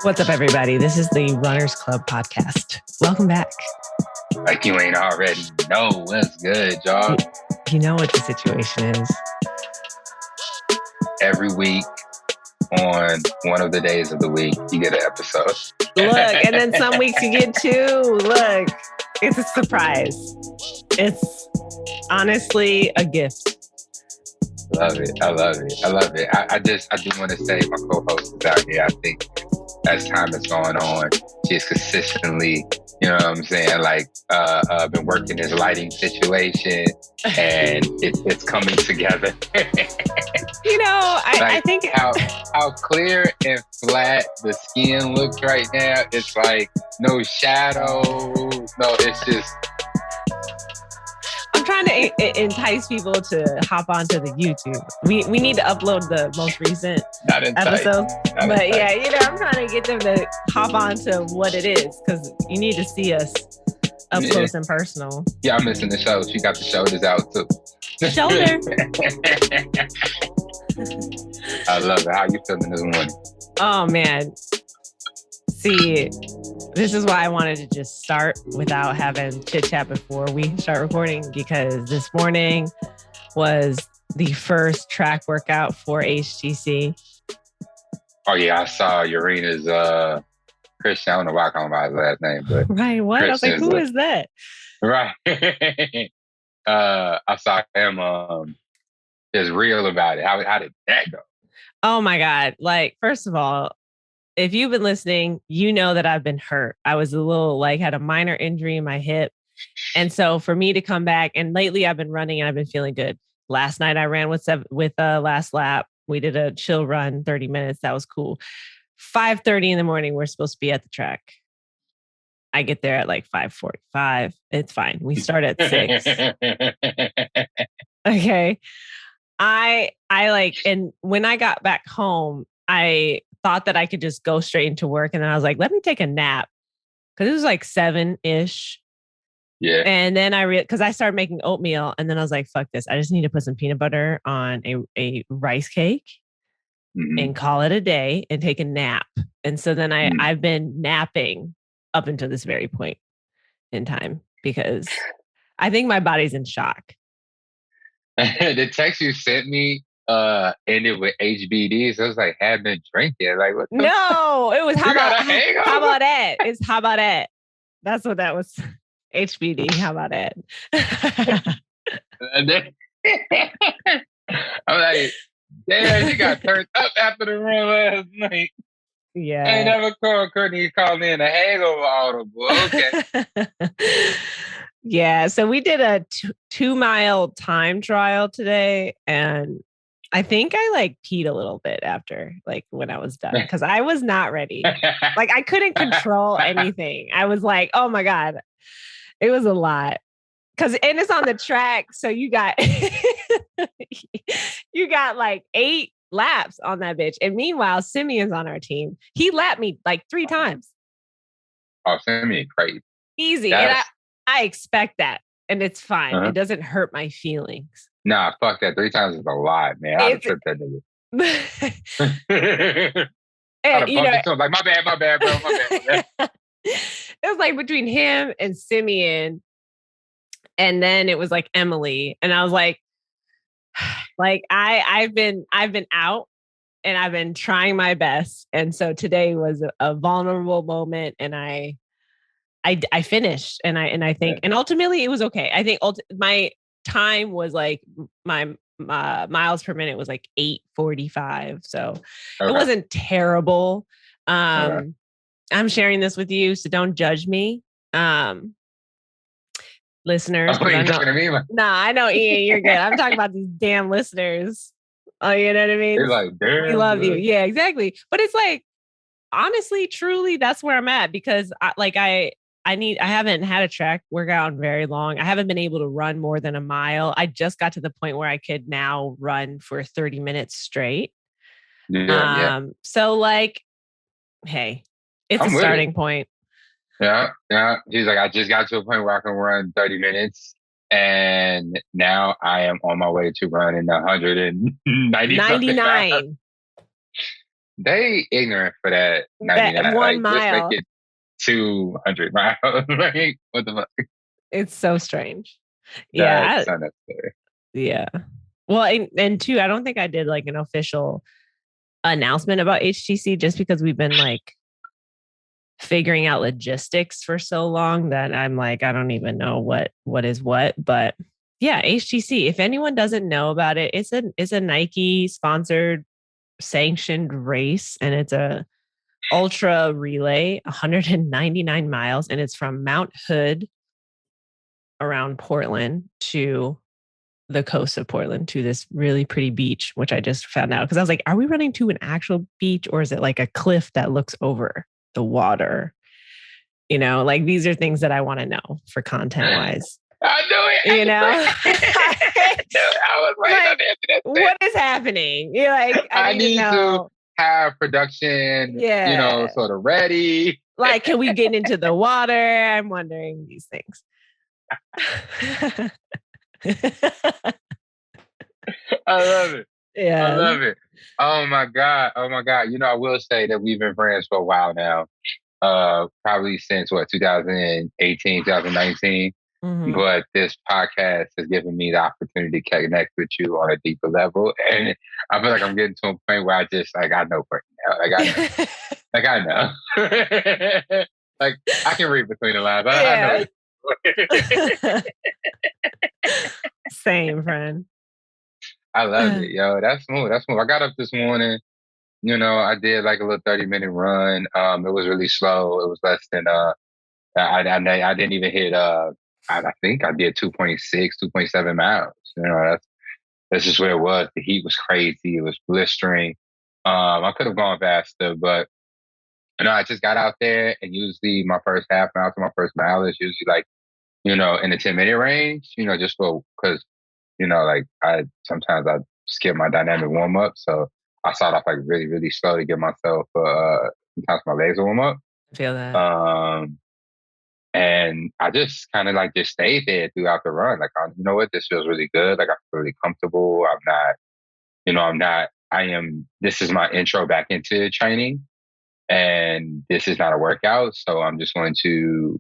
What's up, everybody? This is the Runners Club podcast. Welcome back. Like you ain't already know what's good, y'all. You know what the situation is. Every week on one of the days of the week, you get an episode. Look, and then some weeks you get two. Look, it's a surprise. It's honestly a gift. Love it. I love it. I do want to say my co-host is out here. I think as time has gone on, she's consistently, you know what I'm saying, like been working this lighting situation, and it's coming together. You know, I think how clear and flat the skin looks right now. It's like no shadows. No, it's just. I'm trying to entice people to hop onto the YouTube. We need to upload the most recent episode. But yeah, you know, I'm trying to get them to hop onto what it is, because you need to see us up close and personal. Yeah, I'm missing the show. She got the shoulders out too. Shoulder. I love it. How you feeling this morning? Oh man. See, this is why I wanted to just start without having chit chat before we start recording, because this morning was the first track workout for HTC. Oh yeah, I saw Urina's Christian. I don't know why I call him by his last name, but right. What? I was like, who is that? Right. I saw him just real about it. How did that go? Oh my God. Like, first of all, if you've been listening, you know that I've been hurt. I was had a minor injury in my hip. And so for me to come back, and lately I've been running and I've been feeling good. Last night I ran with last lap. We did a chill run, 30 minutes. That was cool. 5:30 in the morning, we're supposed to be at the track. I get there at like 5:45. It's fine. We start at 6. Okay. And when I got back home, I thought that I could just go straight into work. And then I was like, let me take a nap. Cause it was like 7-ish. Yeah. And then because I started making oatmeal, and then I was like, fuck this. I just need to put some peanut butter on a rice cake and call it a day and take a nap. And so then I've been napping up until this very point in time, because I think my body's in shock. The text you sent me ended with HBD, so I was like, have been drinking. Like, what? No, it was how about that? It's how about that? That's what that was. HBD. How about that? I'm like, damn, you got turned up after the run last night. Yeah. I ain't never called Courtney. He called me in a hangover audible. Okay. Yeah. So we did a 2-mile time trial today, and I think I peed a little bit after, when I was done, because I was not ready. I couldn't control anything. I was like, oh my God, it was a lot. And it's on the track. So you got, 8 laps on that bitch. And meanwhile, Simeon's on our team. He lapped me 3 times. Oh, Simeon, crazy. Easy. And I expect that. And it's fine. Uh-huh. It doesn't hurt my feelings. Nah, fuck that. 3 times is a lot, man. I'd have tripped that nigga. And, like, my bad, bro. My bad. It was between him and Simeon. And then it was Emily. And I was I've been out, and I've been trying my best. And so today was a vulnerable moment, and I finished, and I think, and ultimately it was okay. I think my time was my miles per minute was 8:45. So It wasn't terrible. I'm sharing this with you, so don't judge me. Listeners. Oh, you're talking to me? I know, Ian, you're good. I'm talking about these damn listeners. Oh, you know what I mean? They're like, damn. We love you. Yeah, exactly. But it's honestly, truly, that's where I'm at, because I haven't had a track workout in very long. I haven't been able to run more than a mile. I just got to the point where I could now run for 30 minutes straight. Yeah. So hey, it's a starting point. Yeah. He's like, I just got to a point where I can run 30 minutes And now I am on my way to running 190 something miles. 99. They ignorant for that That 99. one Like, just make mile. it 200 miles. Like, what the fuck? It's so strange. That's Yeah. unnecessary. Yeah. Well, and two, I don't think I did like an official announcement about HTC just because we've been like figuring out logistics for so long that I'm like, I don't even know what is what. But yeah, HTC. If anyone doesn't know about it, it's a Nike sponsored sanctioned race, and it's a ultra relay, 199 miles, and it's from Mount Hood around Portland to the coast of Portland to this really pretty beach, which I just found out because I was like, are we running to an actual beach or is it like a cliff that looks over the water? You know, like these are things that I want to know for content wise. I knew it. You know, I was like, what is happening? You're like, I need to know. Have production, Yeah. sort of ready. Like, can we get into the water? I'm wondering these things. I love it. Yeah. I love it. Oh my God. Oh my God. I will say that we've been friends for a while now. Probably since 2018, 2019. Mm-hmm. But this podcast has given me the opportunity to connect with you on a deeper level. And I feel like I'm getting to a point where I just like I know Courtney now. Like I know. Like I can read between the lines. I know. Same, friend. I love it, yo. That's smooth. That's smooth. I got up this morning. I did like a little 30-minute run. It was really slow. It was less than I didn't even hit I think I did 2.6, 2.7 miles. That's just where it was. The heat was crazy. It was blistering. I could have gone faster, but I just got out there, and usually my first half mile to my first mile is usually like, in the 10-minute range, just because, like I skip my dynamic warm up. So I start off like really, really slow to get myself, sometimes my legs warm up. I feel that. And I just kind of like just stayed there throughout the run. Like, you know what, this feels really good. Like I feel really comfortable. This is my intro back into training, and this is not a workout. So I'm just going to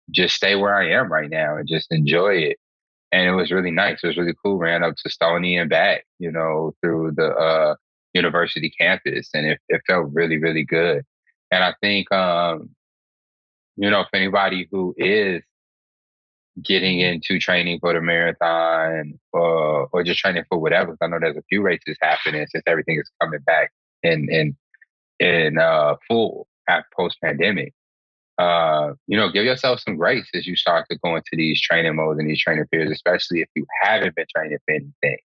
just stay where I am right now and just enjoy it. And it was really nice. It was really cool. Ran up to Stony and back, through the university campus, and it felt really, really good. And I think, for anybody who is getting into training for the marathon or just training for whatever, I know there's a few races happening since everything is coming back in full at post pandemic. Give yourself some grace as you start to go into these training modes and these training periods, especially if you haven't been training for anything,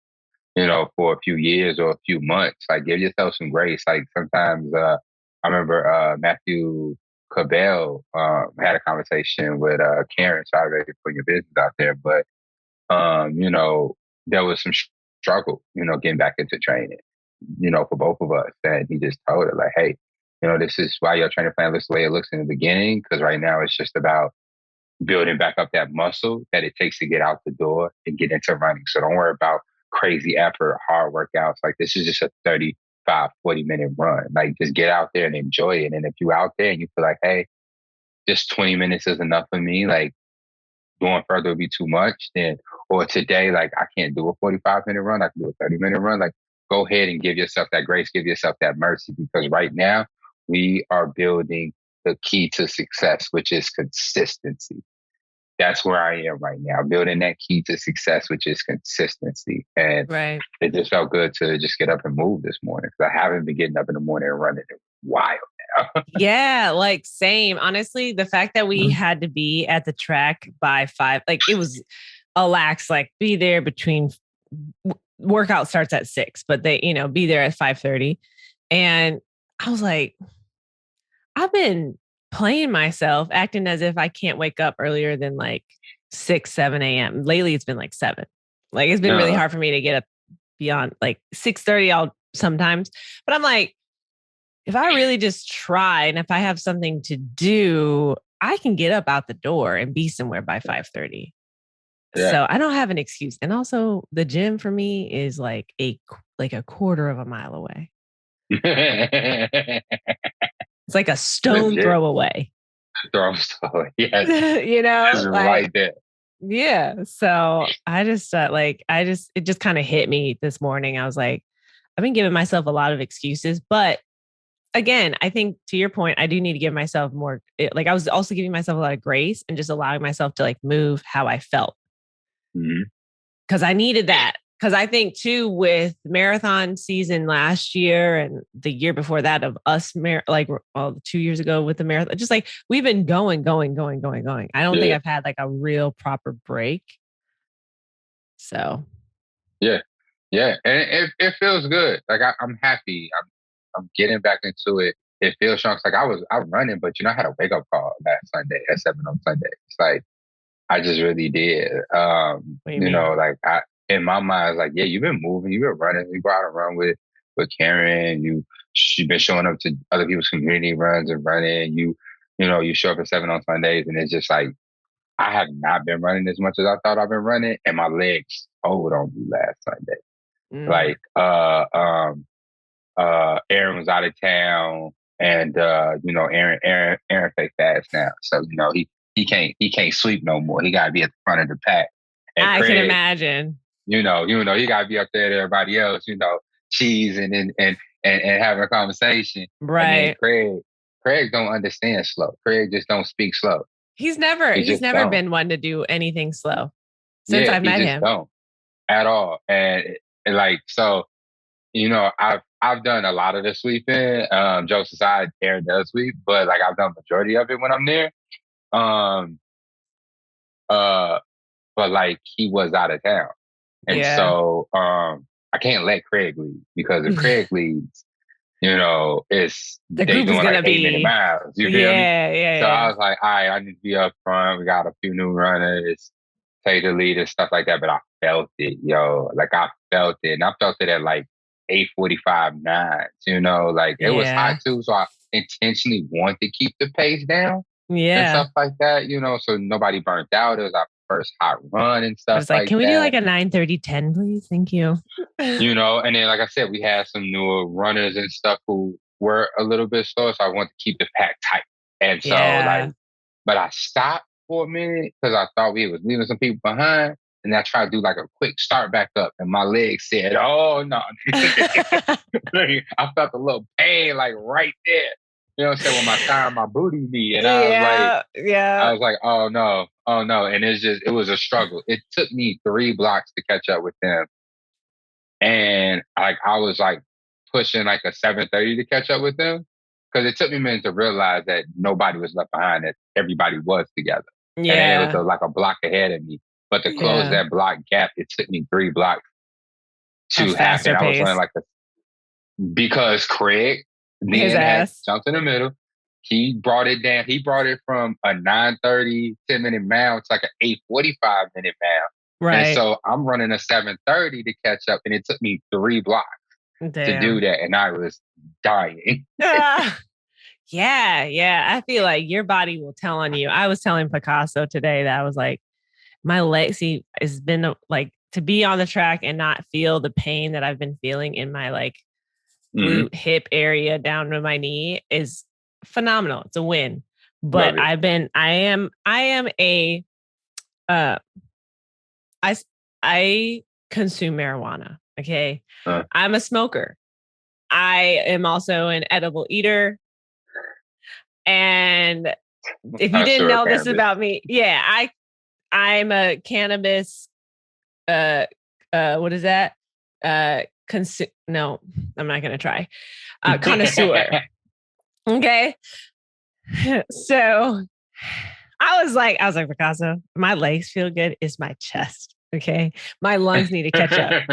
for a few years or a few months. Like, give yourself some grace. Like, sometimes I remember Matthew Cabell had a conversation with Karen. Sorry for putting your business out there, but there was some struggle, getting back into training, for both of us. And he just told her, like, hey, this is why your training plan looks the way it looks in the beginning, because right now it's just about building back up that muscle that it takes to get out the door and get into running. So don't worry about crazy effort, hard workouts. Like, this is just a 35, 40-minute run. Like, just get out there and enjoy it. And if you're out there and you feel like, hey, just 20 minutes is enough for me, like, going further would be too much, then, or today, like, I can't do a 45-minute run, I can do a 30-minute run. Like, go ahead and give yourself that grace, give yourself that mercy, because right now we are building the key to success, which is consistency. That's where I am right now, building that key to success, which is consistency. And right. It just felt good to just get up and move this morning, because I haven't been getting up in the morning and running in a while now. Yeah, like same. Honestly, the fact that we had to be at the track by 5, like it was a lax, like be there between workout starts at 6, but they, be there at 5:30. And I was like, I've been playing myself, acting as if I can't wake up earlier than like 6, 7 a.m. Lately, it's been like 7. Like, it's been really hard for me to get up beyond like 6:30. I'll sometimes, but I'm like, if I really just try and if I have something to do, I can get up out the door and be somewhere by 5:30. Yeah. So I don't have an excuse. And also the gym for me is like a quarter of a mile away. It's like a stone Legit. throw away. Throw story. Yes. It's Like right there. yeah. So I just it just kind of hit me this morning. I was like, I've been giving myself a lot of excuses, but again, I think to your point, I do need to give myself more. Like I was also giving myself a lot of grace and just allowing myself to like move how I felt because I needed that. Because I think too, with marathon season last year and the year before that of us, 2 years ago with the marathon, just like we've been going. I don't think I've had like a real proper break. So Yeah. And it feels good. Like I'm happy. I'm getting back into it. It feels strong. It's like I was running, but I had a wake up call last Sunday at 7 on Sunday. It's like I just really did. what do you mean? Like in my mind, it's like, yeah, you've been moving, you've been running. You go out and run with Karen. You've been showing up to other people's community runs and running. You show up at 7 on Sundays, and it's just like I have not been running as much as I thought I've been running, and my legs told on me last Sunday. Like Aaron was out of town, and Aaron fake fast now, so he can't sweep no more. He got to be at the front of the pack. And I Craig, can imagine. he got to be up there to everybody else. Cheesing and having a conversation. Right. And then Craig don't understand slow. Craig just don't speak slow. He's never been one to do anything slow since I've met him. Don't at all. And like so. I've done a lot of the sweeping. Jokes aside, Aaron does sweep, but like I've done majority of it when I'm there. But like he was out of town, and so I can't let Craig lead because if Craig leads, it's the group is gonna be 8 minute miles. You feel me? Yeah. So I was like, all right, I need to be up front. We got a few new runners, take the lead and stuff like that. But I felt it, Like I felt it, and I felt it at like 8:45, 9. Like it was hot too, so I intentionally wanted to keep the pace down. And stuff like that, so nobody burnt out. It was our first hot run and stuff like that. Can we do like a 9:30-10, please? Thank you. And then like I said, we had some newer runners and stuff who were a little bit slow, so I wanted to keep the pack tight. And so but I stopped for a minute because I thought we was leaving some people behind. And I tried to do like a quick start back up, and my legs said, "Oh no!" I felt a little pain, like right there. You know what I'm saying? When my thigh and my booty knee, and I was like, "Oh no!" And it was a struggle. It took me 3 blocks to catch up with them, and like I was like pushing like a 7:30 to catch up with them because it took me a minute to realize that nobody was left behind; that everybody was together, and it was like a block ahead of me. But to close that block gap, it took me 3 blocks to happen. I was running because Craig then had jumped in the middle. He brought it down. He brought it from a 9:30, 10-minute mile to like an 8:45 minute mile. Right. And so I'm running a 7:30 to catch up, and it took me 3 blocks to do that, and I was dying. Yeah. I feel like your body will tell on you. I was telling Picasso today that I was like, my legs, has been like to be on the track and not feel the pain that I've been feeling in my like glute hip area down to my knee is phenomenal. It's a win. But I am a I consume marijuana. Okay. I'm a smoker. I am also an edible eater. And if you didn't know this about me, I'm a cannabis, what is that? No, I'm not going to try. Connoisseur. Okay. So I was like, Picasso, my legs feel good. It's my chest. Okay. My lungs need to catch up.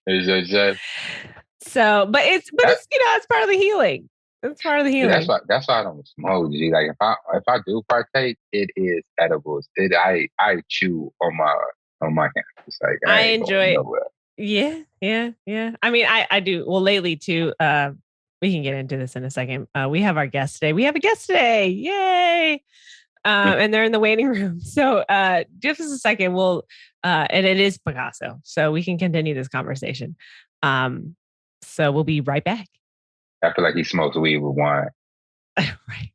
It's your chest. So, but it's part of the healing. It's part of the healing. Yeah, that's why I don't smoke. G. Like if I do partake, it is edibles. I chew on my cannabis. Like I enjoy it. Yeah. I mean, I do. Well, lately too. We can get into this in a second. We have our guest today. We have a guest today. Yay! And they're in the waiting room. So just a second, and it is Picasso. So we can continue this conversation. So we'll be right back. I feel like he smokes weed with wine. Right.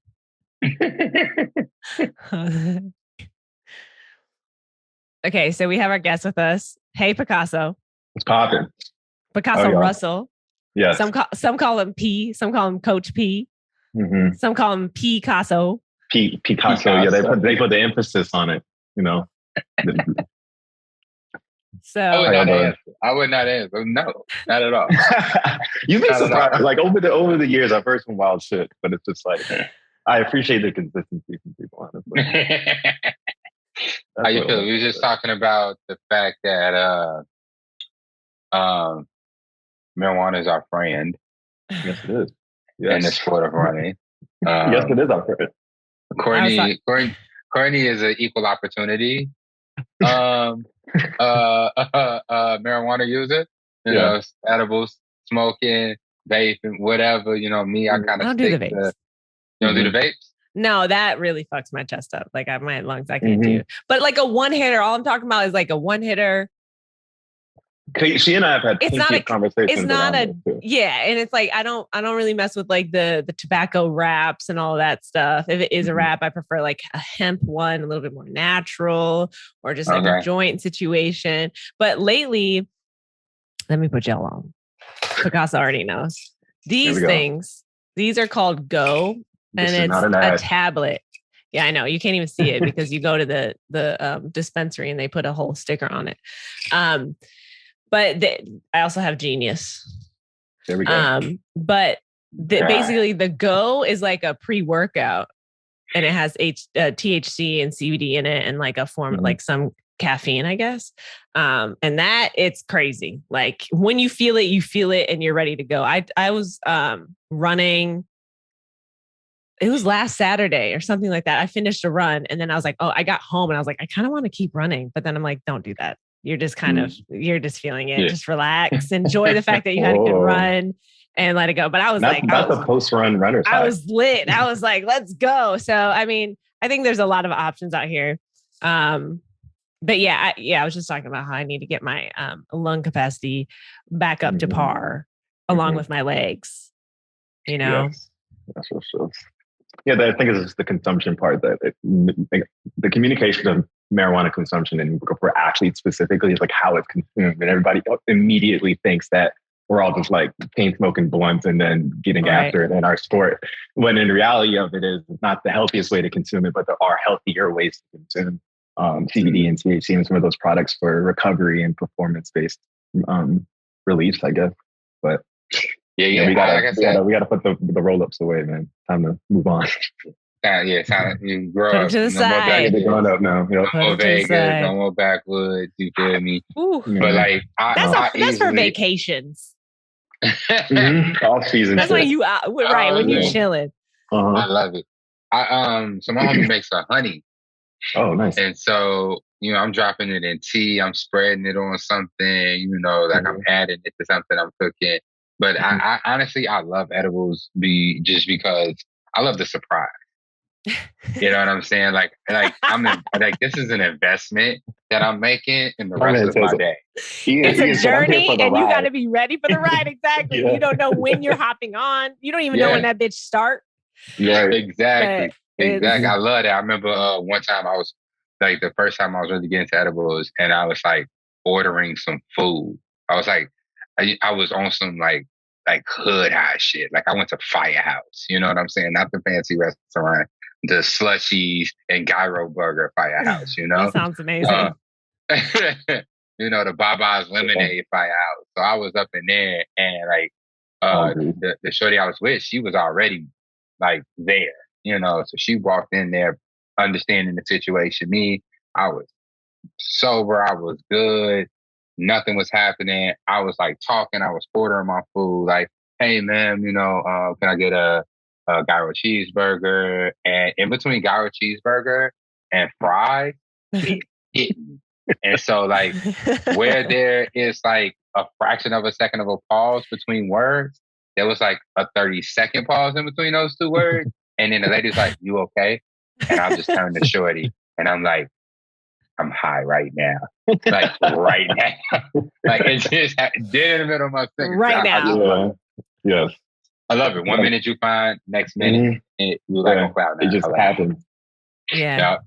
Okay, so we have our guest with us. Hey, Picasso. It's popping. Picasso Russell. Yes. Some call him P. Some call him Coach P. Mm-hmm. Some call him Picasso. Picasso. Yeah, they put the emphasis on it. So I would not answer. No, not at all. You've been surprised. Like over the years, I've heard some wild shit, but it's just like I appreciate the consistency from people. Honestly. How you feel? We were just talking about the fact that marijuana is our friend. Yes, it is. Yes. In the sport of running. Yes, it is our friend. Courtney is an equal opportunity marijuana user. You know, edibles, smoking, vaping, whatever. You know, me, I kind of stick to. You don't do the vapes? No, that really fucks my chest up. Like my lungs, I can't do. But like a one hitter, all I'm talking about is like a one hitter. She and I have had plenty of conversations. It's not and it's like I don't really mess with like the tobacco wraps and all that stuff. If it is a wrap, I prefer like a hemp one, a little bit more natural, or just like a joint situation. But lately, let me put y'all on. Picasso already knows these things. These are called Go. And it's a tablet. Yeah, I know. You can't even see it because you go to the dispensary and they put a whole sticker on it. But I also have Genius. There we go. But basically the Go is like a pre-workout and it has THC and CBD in it and like a form like some caffeine, I guess. And that it's crazy. Like when you feel it and you're ready to go. I was running. It was last Saturday or something like that. I finished a run and then I was like, I got home and I was like, I kind of want to keep running. But then I'm like, don't do that. You're just you're just feeling it. Yeah. Just relax. Enjoy the fact that you had a good run and let it go. But I was that's a post-run runner's high. I was lit. I was like, let's go. So, I mean, I think there's a lot of options out here. But yeah, I was just talking about how I need to get my lung capacity back up to par along with my legs, you know? Yes. That's what it is. Yeah, I think it's the consumption part that the communication of marijuana consumption and for athletes specifically is like how it's consumed, and everybody immediately thinks that we're all just like chain smoking blunts and then getting after it in our sport. When in reality of it is it's not the healthiest way to consume it, but there are healthier ways to consume CBD and THC and some of those products for recovery and performance-based reliefs, I guess. But yeah, we gotta put the roll-ups away, man. Time to move on. Time you grow up. To the side. They're growing up now. No more Vegas, no more backwoods. You feel me? Ooh. But like, that's for vacations. Off season. That's when you when you're chilling. I love it. So my homie makes a honey. Oh, nice. And so, I'm dropping it in tea. I'm spreading it on something, like I'm adding it to something I'm cooking. But I honestly, I love edibles just because I love the surprise. You know what I'm saying? Like I'm this is an investment that I'm making in the rest of my day. It's a journey and you got to be ready for the ride. Exactly. You don't know when you're hopping on. You don't even know when that bitch start. Yeah, exactly. Exactly. I love that. I remember one time I was like the first time I was really getting into edibles and I was like ordering some food. I was like, I was on some like hood high shit. Like I went to Firehouse, you know what I'm saying? Not the fancy restaurant, the Slushies and Gyro Burger Firehouse, That sounds amazing. The Baba's Lemonade Firehouse. So I was up in there and like the shorty I was with, she was already like there, so she walked in there understanding the situation. Me, I was sober, I was good. Nothing was happening. I was like talking. I was ordering my food. Like, hey, ma'am, can I get a gyro cheeseburger? And in between gyro cheeseburger and fries, it hit me. And so, like, where there is like a fraction of a second of a pause between words, there was like a 30-second pause in between those two words. And then the lady's like, "You okay?" and I'll just turn to Shorty, and I'm like, I'm high right now. Like, right now. Like, it's just dead in the middle of my fingers. Right now. Yes. I love it. 1 minute you fine, next minute you're like on cloud nine. It just happens. Yeah.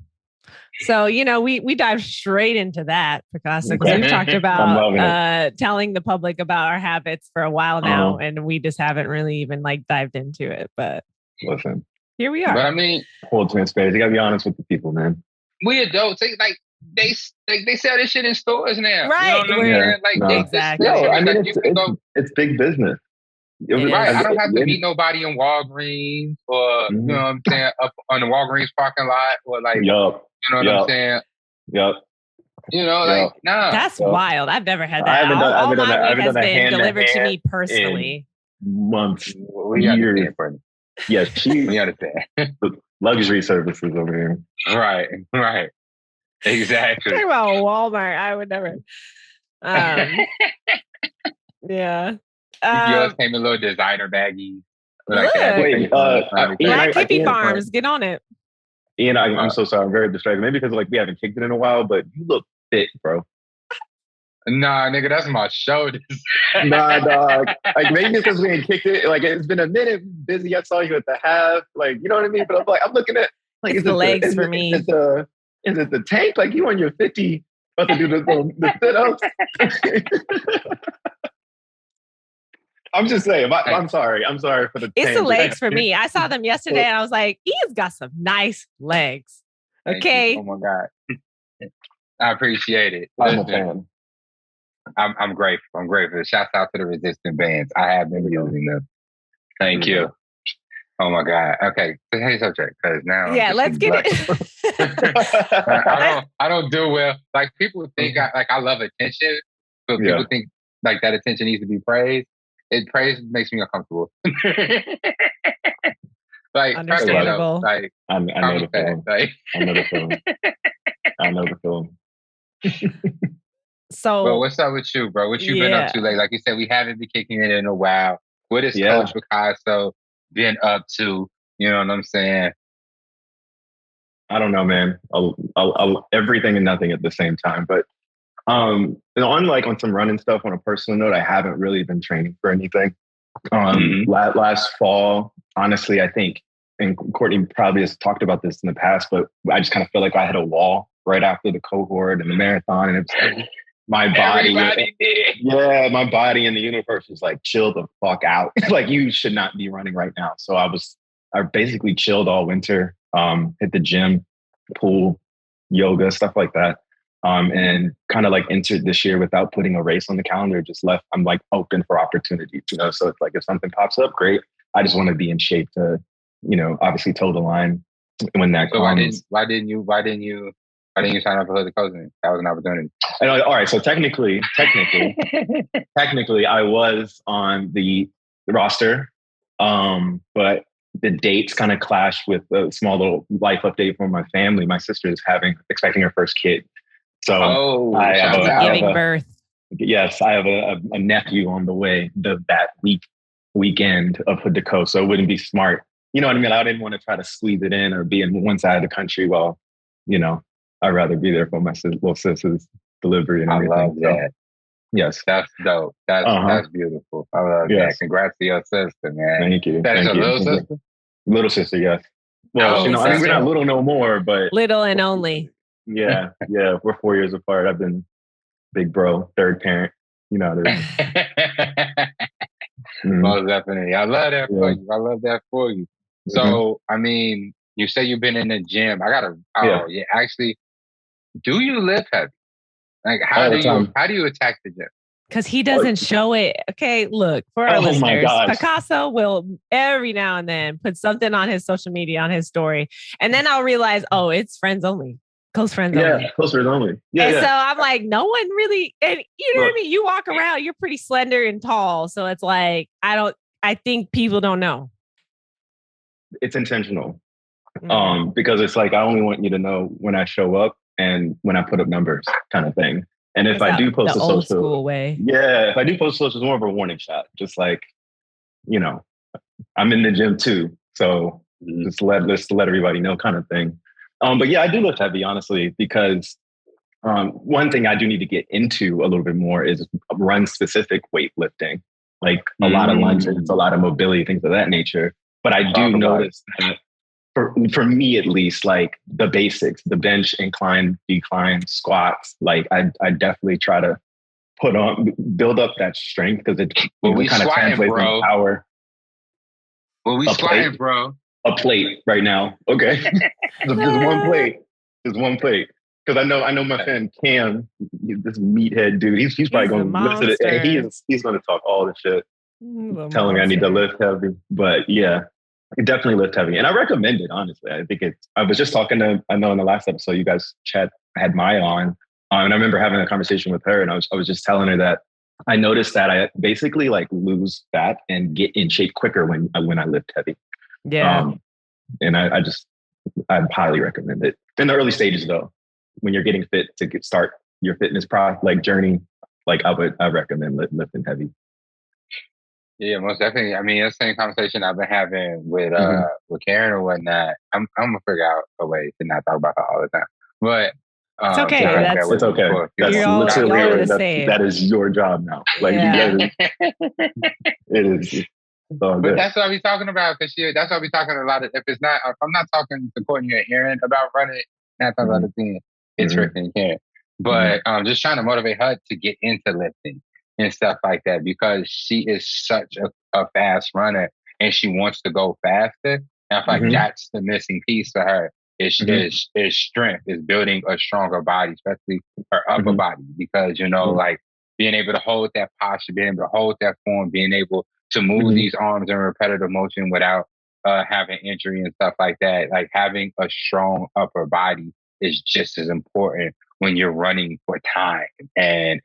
So, we dive straight into that, Picasso, because we've talked about telling the public about our habits for a while now, and we just haven't really even dived into it. But listen, here we are. But I mean, full transparency. You gotta be honest with the people, man. We adults, they sell this shit in stores now, right? You know what I mean? Exactly. Yo, I mean, it's big business. Right, I don't have to meet nobody in Walgreens or you know what I'm saying, up on the Walgreens parking lot or you know what I'm saying. Yep. You know, nah. That's wild. I've never had that. All my weed has been delivered to me personally. Months, years. Yes, we understand. Luxury services over here. Right. Exactly. Talking about Walmart, I would never. Yeah. Yours came in a little designer baggie. Black Hippie Farms, get on it. Ian, I'm so sorry. I'm very distracted. Maybe because we haven't kicked it in a while, but you look fit, bro. Nah, nigga, that's my shoulders. Nah, dog. Maybe because we ain't kicked it. It's been a minute. Busy. I saw you at the half. You know what I mean? But I'm looking at it's the legs for me. Is it the tank? You on your 50 about to do the sit-ups? I'm just saying. I'm sorry. I'm sorry for the. It's the legs for me. I saw them yesterday, and I was like, Ian's got some nice legs. Okay. Oh my God. I appreciate it. I'm a fan. I'm grateful. I'm grateful. Shouts out to the resistant bands. I have been using them. Thank you. Oh my God. Okay. Hey, subject, because now. Yeah, let's get it. I don't do well. People think I love attention, but people think that attention needs to be praised. Praise makes me uncomfortable. Understandable. I know the feeling. I know the feeling. So, but what's up with you, bro? What you been up to? Like you said, we haven't been kicking it in a while. What has Coach Picasso been up to? You know what I'm saying? I don't know, man. I'll everything and nothing at the same time. But on some running stuff, on a personal note, I haven't really been training for anything. Last fall, honestly, I think, and Courtney probably has talked about this in the past, but I just kind of feel like I hit a wall right after the cohort and the marathon, and it's my body. My body and the universe was chill the fuck out. You should not be running right now. So I basically chilled all winter, hit the gym, pool, yoga, stuff like that. And kind of entered this year without putting a race on the calendar, just left. I'm open for opportunities, So it's if something pops up, great. I just want to be in shape to, obviously toe the line when that comes. Why didn't you sign up for the coaching? That was an opportunity. All right. So technically, I was on the roster, but the dates kind of clash with a small little life update for my family. My sister is expecting her first kid. So giving birth. Yes, I have a nephew on the way that weekend of the coast. So it wouldn't be smart. You know what I mean? I didn't want to try to squeeze it in or be in one side of the country while, I'd rather be there for my little sister's delivery and everything. I love that. Yes. That's dope. That's beautiful. I love that. Congrats to your sister, man. Thank you. That's your little sister? Little sister, yes. Well, we're not little no more, but... Little and only. Yeah. We're 4 years apart. I've been big bro, third parent. Most definitely. I love that for you. I love that for you. So, I mean, you say you've been in the gym. Actually, do you lift heavy? How do you attack the gym? Because he doesn't show it. Okay, look, for our listeners, Picasso will every now and then put something on his social media, on his story. And then I'll realize, it's friends only. Close friends only. Yeah, close friends only. So I'm like, no one really, and you know what I mean? You walk around, you're pretty slender and tall. So it's I think people don't know. It's intentional. Because it's I only want you to know when I show up and when I put up numbers kind of thing. And if I do post a social, old school way. Yeah, if I do post social, it's more of a warning shot. Just I'm in the gym too. So just let everybody know kind of thing. But yeah, I do lift heavy, honestly, because one thing I do need to get into a little bit more is run specific weightlifting, like a lot of lunges, a lot of mobility, things of that nature. But I do notice that for me, at least, like the basics, the bench, incline, decline, squats, like I definitely try to build up that strength because it kind of translates into power. Well, we squatting, bro. A plate right now. Okay. Just one plate. Just one plate. Because I know my friend Cam, this meathead dude. He's probably going to listen to it. He's going to talk all the shit, telling me I need to lift heavy. But yeah, I definitely lift heavy, and I recommend it. Honestly, I think it's. I was just talking to. I know in the last episode you guys had Maya on, and I remember having a conversation with her, and I was just telling her that I noticed that I basically like lose fat and get in shape quicker when I lift heavy. Yeah. And I highly recommend it in the early stages though. When you're getting fit to start your fitness journey, like I recommend lifting heavy. Yeah, most definitely. I mean, it's the same conversation I've been having with Karen or whatnot. I'm gonna figure out a way to not talk about her all the time. But it's okay. It's okay. That's literally that is your job now. Like it is. But that's what I'll be talking about because that's what I'll be talking a lot of. If I'm not talking to Courtney or Aaron about running, not talking about the thing, it's Rick and Karen. But just trying to motivate her to get into lifting and stuff like that because she is such a fast runner and she wants to go faster. And I feel like that's the missing piece for her is strength, is building a stronger body, especially her upper body because, like being able to hold that posture, being able to hold that form, being able to move these arms in repetitive motion without having injury and stuff like that. Like having a strong upper body is just as important when you're running for time and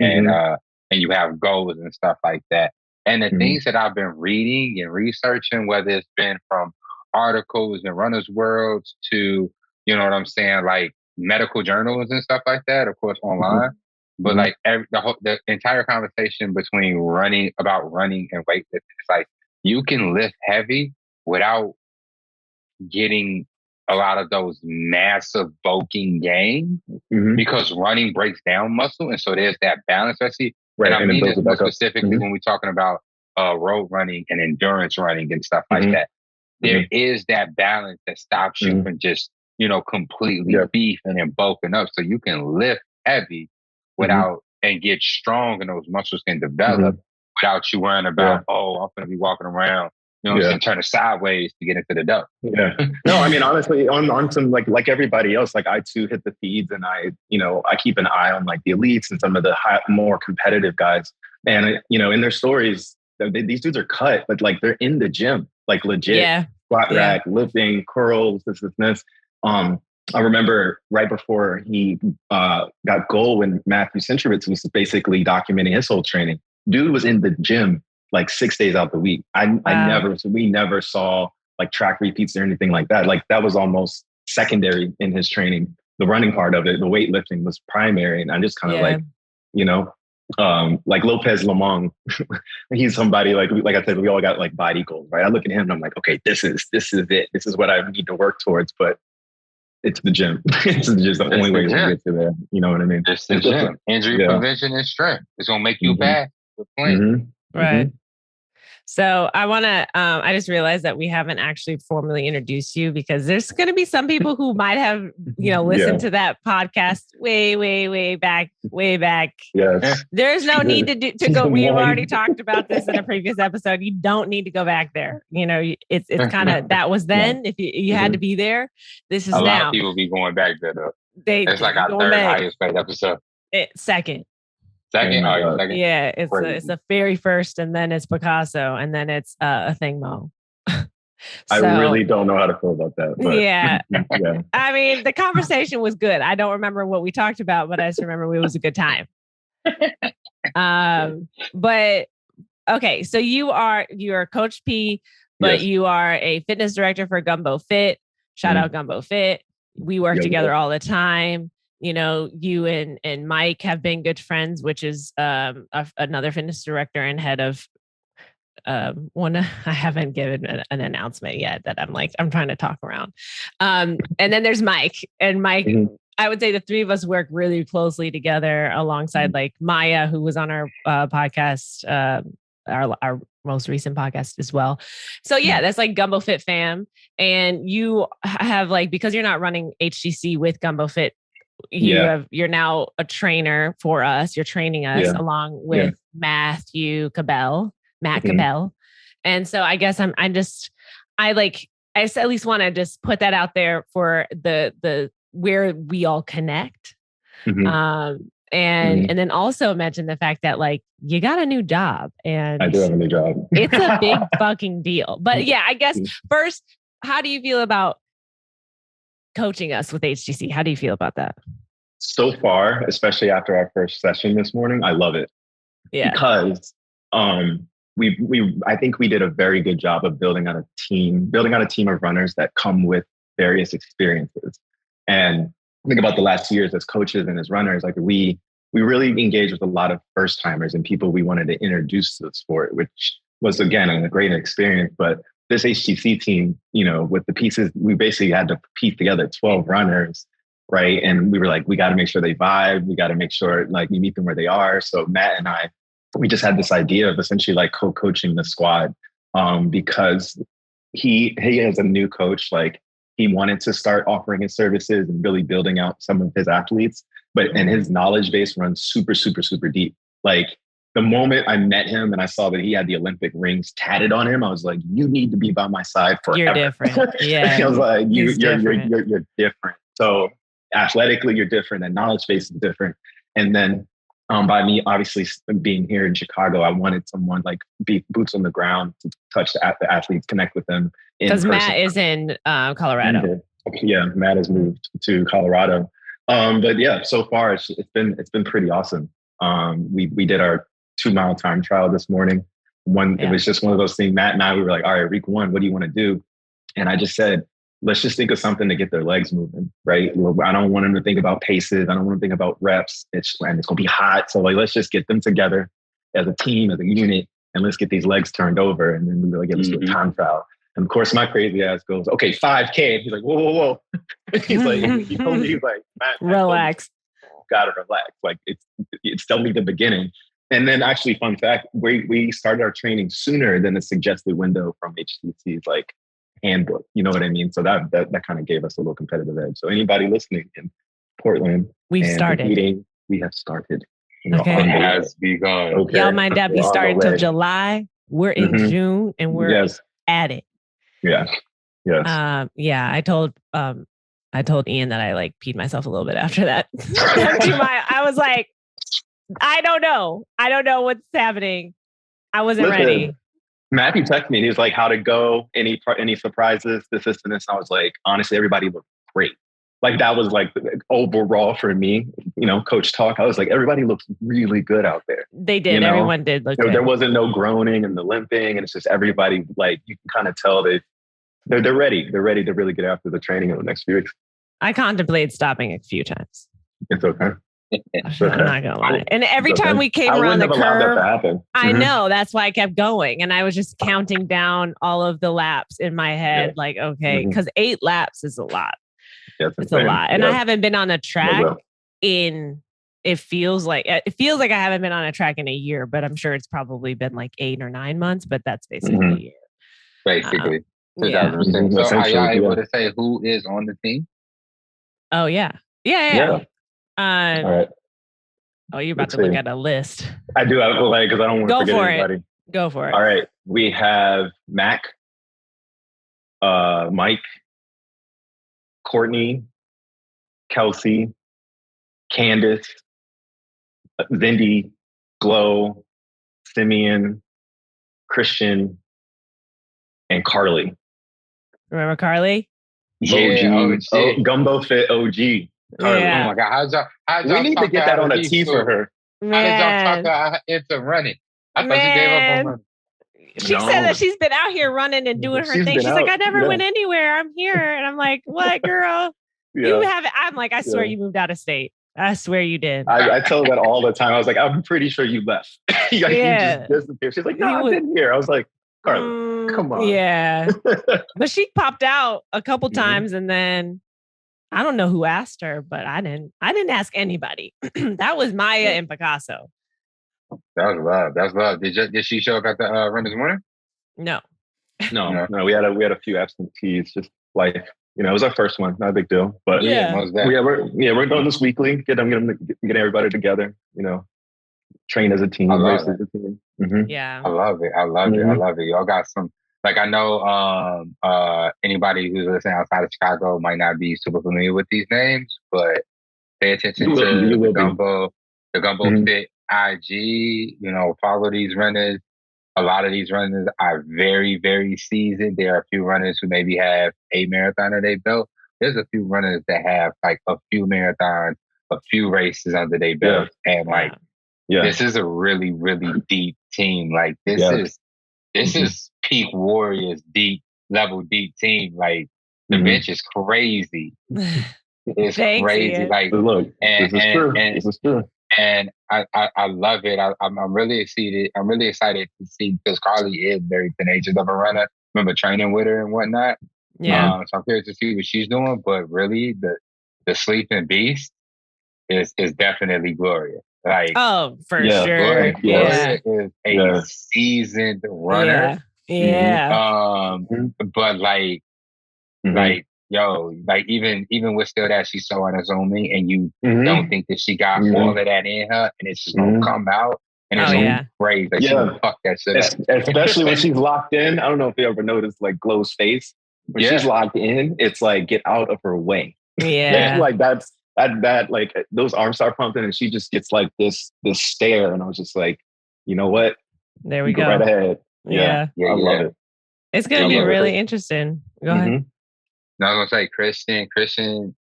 you have goals and stuff like that. And the things that I've been reading and researching, whether it's been from articles in Runner's Worlds to, you know what I'm saying, like medical journals and stuff like that, of course, online. But like the entire conversation between running and weightlifting, it's like you can lift heavy without getting a lot of those massive bulking gains because running breaks down muscle. And so there's that balance I see. Right. And I mean this more specifically when we're talking about road running and endurance running and stuff like that. There is that balance that stops you from just, completely beefing and bulking up. So you can lift heavy without and get strong and those muscles can develop without you worrying about, I'm going to be walking around, turning sideways to get into the dough. Yeah. No, I mean, honestly, on some like everybody else, like I too hit the feeds and I keep an eye on like the elites and some of the more competitive guys. And, in their stories, these dudes are cut, but like they're in the gym, like legit squat rack, lifting, curls, this. I remember right before he got gold when Matthew Centrovitz was basically documenting his whole training. Dude was in the gym like 6 days out the week. We never saw like track repeats or anything like that. Like that was almost secondary in his training. The running part of it, the weightlifting was primary. And I just kind of like Lopez Lamong, he's somebody like I said, we all got like body goals, right? I look at him and I'm like, okay, this is it. This is what I need to work towards. But it's the gym. It's just the only way to get to there. You know what I mean? It's the gym. Injury prevention and strength. It's going to make you fast. Right. So I want to, I just realized that we haven't actually formally introduced you because there's going to be some people who might have, listened to that podcast way back. Yes. There's no need to go. We've already talked about this in a previous episode. You don't need to go back there. It's kind of, that was then, if you had to be there, this is now. A lot of people be going back there though. It's like our third highest paid episode. Second. Second? Second. Yeah, it's the very first, and then it's Picasso, and then it's a thing Mo. I really don't know how to feel about that. But, yeah. I mean, the conversation was good. I don't remember what we talked about, but I just remember it was a good time. But okay, so you're Coach P, but you are a fitness director for Gumbo Fit. Shout out Gumbo Fit. We work together all the time. You and Mike have been good friends, which is another fitness director and head of one, I haven't given an announcement yet that I'm trying to talk around. And then there's Mike, and Mike, I would say the three of us work really closely together alongside like Maya, who was on our podcast, our most recent podcast as well. So yeah, that's like Gumbo Fit fam. And you have like, because you're not running HTC with Gumbo Fit, you're now a trainer for us. You're training us along with Matt Cabell. And so I guess I at least want to just put that out there for the where we all connect. And then also mention the fact that like you got a new job, and I do have a new job. It's a big fucking deal. But yeah, I guess first, how do you feel about coaching us with HTC? How do you feel about that? So far, especially after our first session this morning, I love it. Yeah. Because I think we did a very good job of building out a team of runners that come with various experiences. And think about the last years as coaches and as runners, like we really engaged with a lot of first timers and people we wanted to introduce to the sport, which was again a great experience. But this HTC team, with the pieces, we basically had to piece together 12 runners, right? And we were like, we got to make sure they vibe. We got to make sure like we meet them where they are. So Matt and I, we just had this idea of essentially like co-coaching the squad because he as a new coach, like he wanted to start offering his services and really building out some of his athletes, and his knowledge base runs super, super, super deep. Like the moment I met him and I saw that he had the Olympic rings tatted on him, I was like, you need to be by my side forever. You're different. Yeah. I was like, you're different. So athletically, you're different, and knowledge base is different. And then by me, obviously being here in Chicago, I wanted someone like be boots on the ground to touch the athletes, connect with them. Because Matt is in Colorado. Yeah, Matt has moved to Colorado. But yeah, so far it's been pretty awesome. We did our 2-mile time trial this morning. It was just one of those things. Matt and I, we were like, all right, week 1, what do you want to do? And I just said, let's just think of something to get their legs moving, right? I don't want them to think about paces. I don't want to think about reps. It's going to be hot. So like, let's just get them together as a team, as a unit, and let's get these legs turned over. And then we were like, let's do a time trial. And of course, my crazy ass goes, okay, 5K. And he's like, whoa. He's like, he told me, he's like, Matt, relax. Gotta relax. Like it's only the beginning. And then actually, fun fact, we started our training sooner than the suggested window from HTC's like handbook. You know what I mean? So that kind of gave us a little competitive edge. So anybody listening in Portland, we have started. Okay. It has begun. Okay. Y'all might not be starting until July. We're in June and we're at it. Yeah. Yes. I told Ian that I like peed myself a little bit after that. I was like, I don't know what's happening. I wasn't ready. Matthew texted me and he was like, how'd it go? Any surprises? This and this. I was like, honestly, everybody looked great. Like that was like overall for me, coach talk. I was like, everybody looks really good out there. They did. Everyone did look good. There wasn't no groaning and the limping. And it's just everybody, like, you can kind of tell they're ready. They're ready to really get after the training in the next few weeks. I contemplated stopping a few times. It's okay. I'm not gonna lie. And every time we came around the curve, I know that's why I kept going. And I was just counting down all of the laps in my head. Like, okay, because 8 laps is a lot. It's a lot. And I haven't been on a track it feels like I haven't been on a track in a year, but I'm sure it's probably been like 8 or 9 months, but that's basically a year. Basically. So are y'all able to say who is on the team? Oh, yeah. Yeah. All right. Oh, you're about to look at a list. I do have because I don't want to forget anybody. Go for it. All right. We have Mac, Mike, Courtney, Kelsey, Candace, Zindy, Glow, Simeon, Christian, and Carly. Remember Carly? Yeah, Gumbo Fit OG. Carly. Yeah. Oh my God. We need to get that on a tee for her. How did y'all talk her into running? I thought she gave up on running. She said that she's been out here running and doing her thing. She's like, I never went anywhere. I'm here. And I'm like, what, girl? You haven't. I'm like, I swear you moved out of state. I swear you did. I tell her that all the time. I was like, I'm pretty sure you left. You Yeah. just disappeared. She's like, no, I've been here. I was like, Carla, come on. Yeah. But she popped out a couple times, and then I don't know who asked her, but I didn't ask anybody. That was Maya and Picasso. That was love. Did she show up at the run this morning? No. No. We had a few absentees, just life. You know, it was our first one, not a big deal. But we're doing this weekly. Get everybody together. You know, train as a team, race as a team. Yeah, I love it. I love it. Y'all got some. Like, I know anybody who's listening outside of Chicago might not be super familiar with these names, but pay attention to the Gumbo Fit IG. You know, follow these runners. A lot of these runners are very, very seasoned. There are a few runners who maybe have a marathon under their belt. There's a few runners that have like a few marathons, a few races under their belt. And like, this is a really, really deep team. Like, this is peak Warriors deep team. Like, the bench is crazy. It's crazy. Ian. Like, look, this is true. And I love it. I'm really excited. I'm really excited to see, because Carly is very tenacious of a runner. Remember training with her and whatnot. Yeah. So I'm curious to see what she's doing. But really, the sleeping beast is definitely Gloria. Like, for sure. Gloria is a seasoned runner. Yeah. But like. Yo, like even with still that, she's so unassuming, and you don't think that she got all of that in her, and it's just gonna come out, and it's gonna be crazy. Like, she gonna fuck that shit up. Especially when she's locked in. I don't know if you ever noticed like Glow's face. When she's locked in, it's like, get out of her way. Yeah. Like that like those arms start pumping, and she just gets like this stare, and I was just like, you know what? There we go. Right ahead. Yeah. I love it. It's gonna be really interesting. Go ahead. No, I was gonna say Christian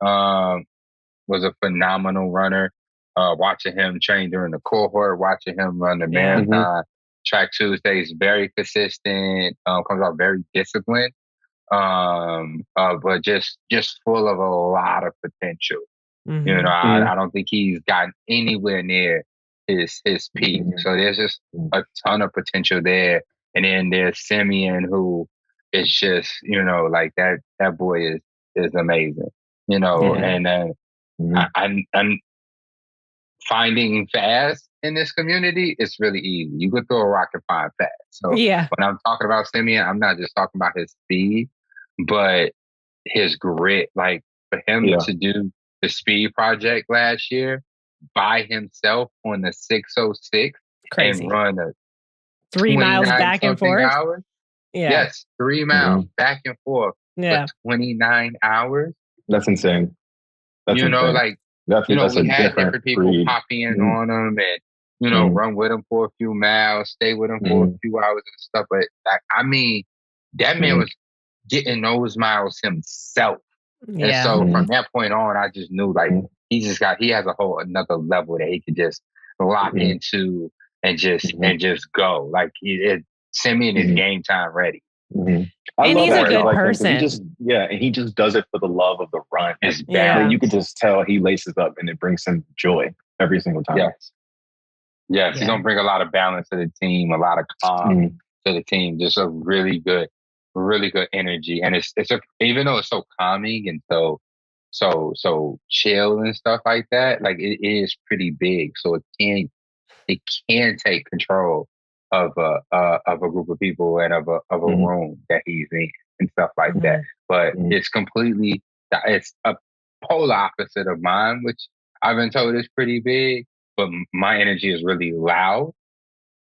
was a phenomenal runner. Watching him train during the cohort, watching him run the marathon, Track Tuesdays, very consistent, comes out very disciplined, but just full of a lot of potential. You know, I don't think he's gotten anywhere near his peak. So there's just a ton of potential there. And then there's Simeon, who is just, you know, like that boy is amazing. You know, and then I'm finding fast in this community. It's really easy. You could throw a rock and find fast. So when I'm talking about Simeon, I'm not just talking about his speed, but his grit. Like, for him to do the speed project last year by himself on the 606 and run a 3 miles back and forth. Hours. Yes, 3 miles back and forth for 29 hours. That's insane. That's insane. Like, we had different people pop in on him and, you know, run with him for a few miles, stay with him for a few hours and stuff. But I mean, that man was getting those miles himself. And so from that point on, I just knew, like, he has a whole another level that he could just lock into and just go. Like, Simeon is game time ready. And he's a good person. He just does it for the love of the run. You could just tell he laces up, and it brings him joy every single time. Yes. He's gonna bring a lot of balance to the team, a lot of calm to the team. Just a really good energy. And it's even though it's so calming and so chill and stuff like that, like, it is pretty big. So it can take control of a group of people and of a room that he's in and stuff like that. But it's a polar opposite of mine, which I've been told is pretty big, but my energy is really loud,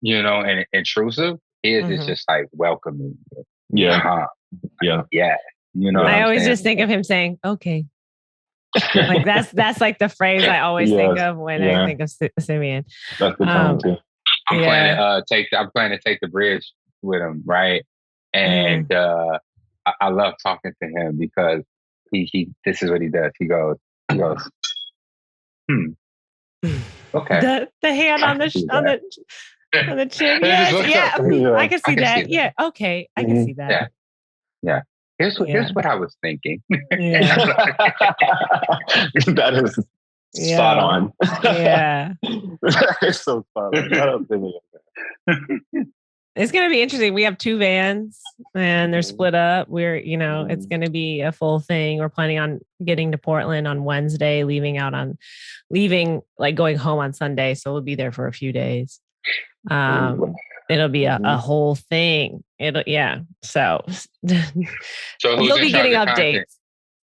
you know, and intrusive. His is just like welcoming. You know, I always just think of him saying, "Okay." Like, that's like the phrase I always think of when I think of Simeon. That's the tone too. I'm planning to take the bridge with him, right? And I love talking to him because he this is what he does. He goes, okay. The hand on the chin. I can see that. Yeah, okay, I can see that. Yeah. Here's what I was thinking. That spot on. Yeah. It's so spot on. Shout out to me. It's going to be interesting. We have 2 vans and they're split up. We're, it's going to be a full thing. We're planning on getting to Portland on Wednesday, leaving, like going home on Sunday. So we'll be there for a few days. It'll be a whole thing. So you'll be getting updates.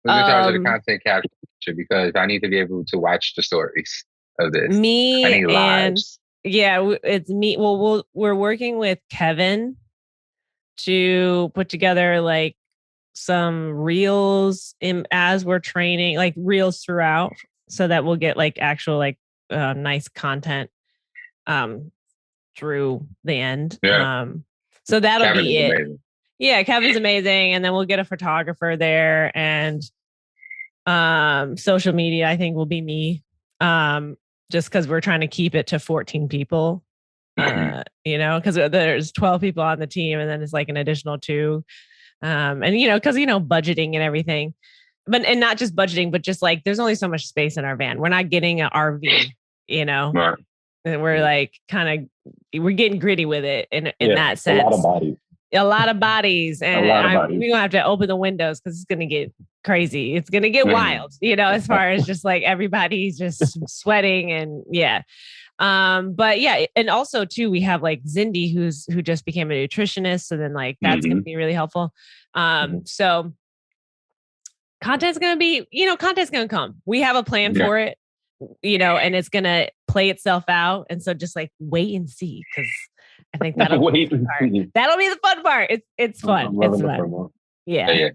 Who's in charge of the content capture? Because I need to be able to watch the stories of this. Me I need lives. Yeah, it's me. Well, we're working with Kevin to put together like some reels as we're training, like reels throughout, so that we'll get like actual like nice content through the end. Yeah. So that'll Kevin be it. Amazing. Yeah, Kevin's amazing, and then we'll get a photographer there, and social media I think will be me. Just because we're trying to keep it to 14 people, because there's 12 people on the team and then it's like an additional 2. And, because, budgeting and everything, and not just budgeting, but just like, there's only so much space in our van. We're not getting an RV, Right. and we're like, we're getting gritty with it in that sense. A lot of bodies. And we're going to have to open the windows because it's going to get crazy. It's going to get wild, as far as just like everybody's just sweating and but yeah. And also too, we have like Zindy who just became a nutritionist. So then like, that's going to be really helpful. So content's going to be, content's going to come. We have a plan for it, and it's going to play itself out. And so just like wait and see, because I think that'll be the fun part. That'll be the fun part. It's fun. It's fun. Yeah.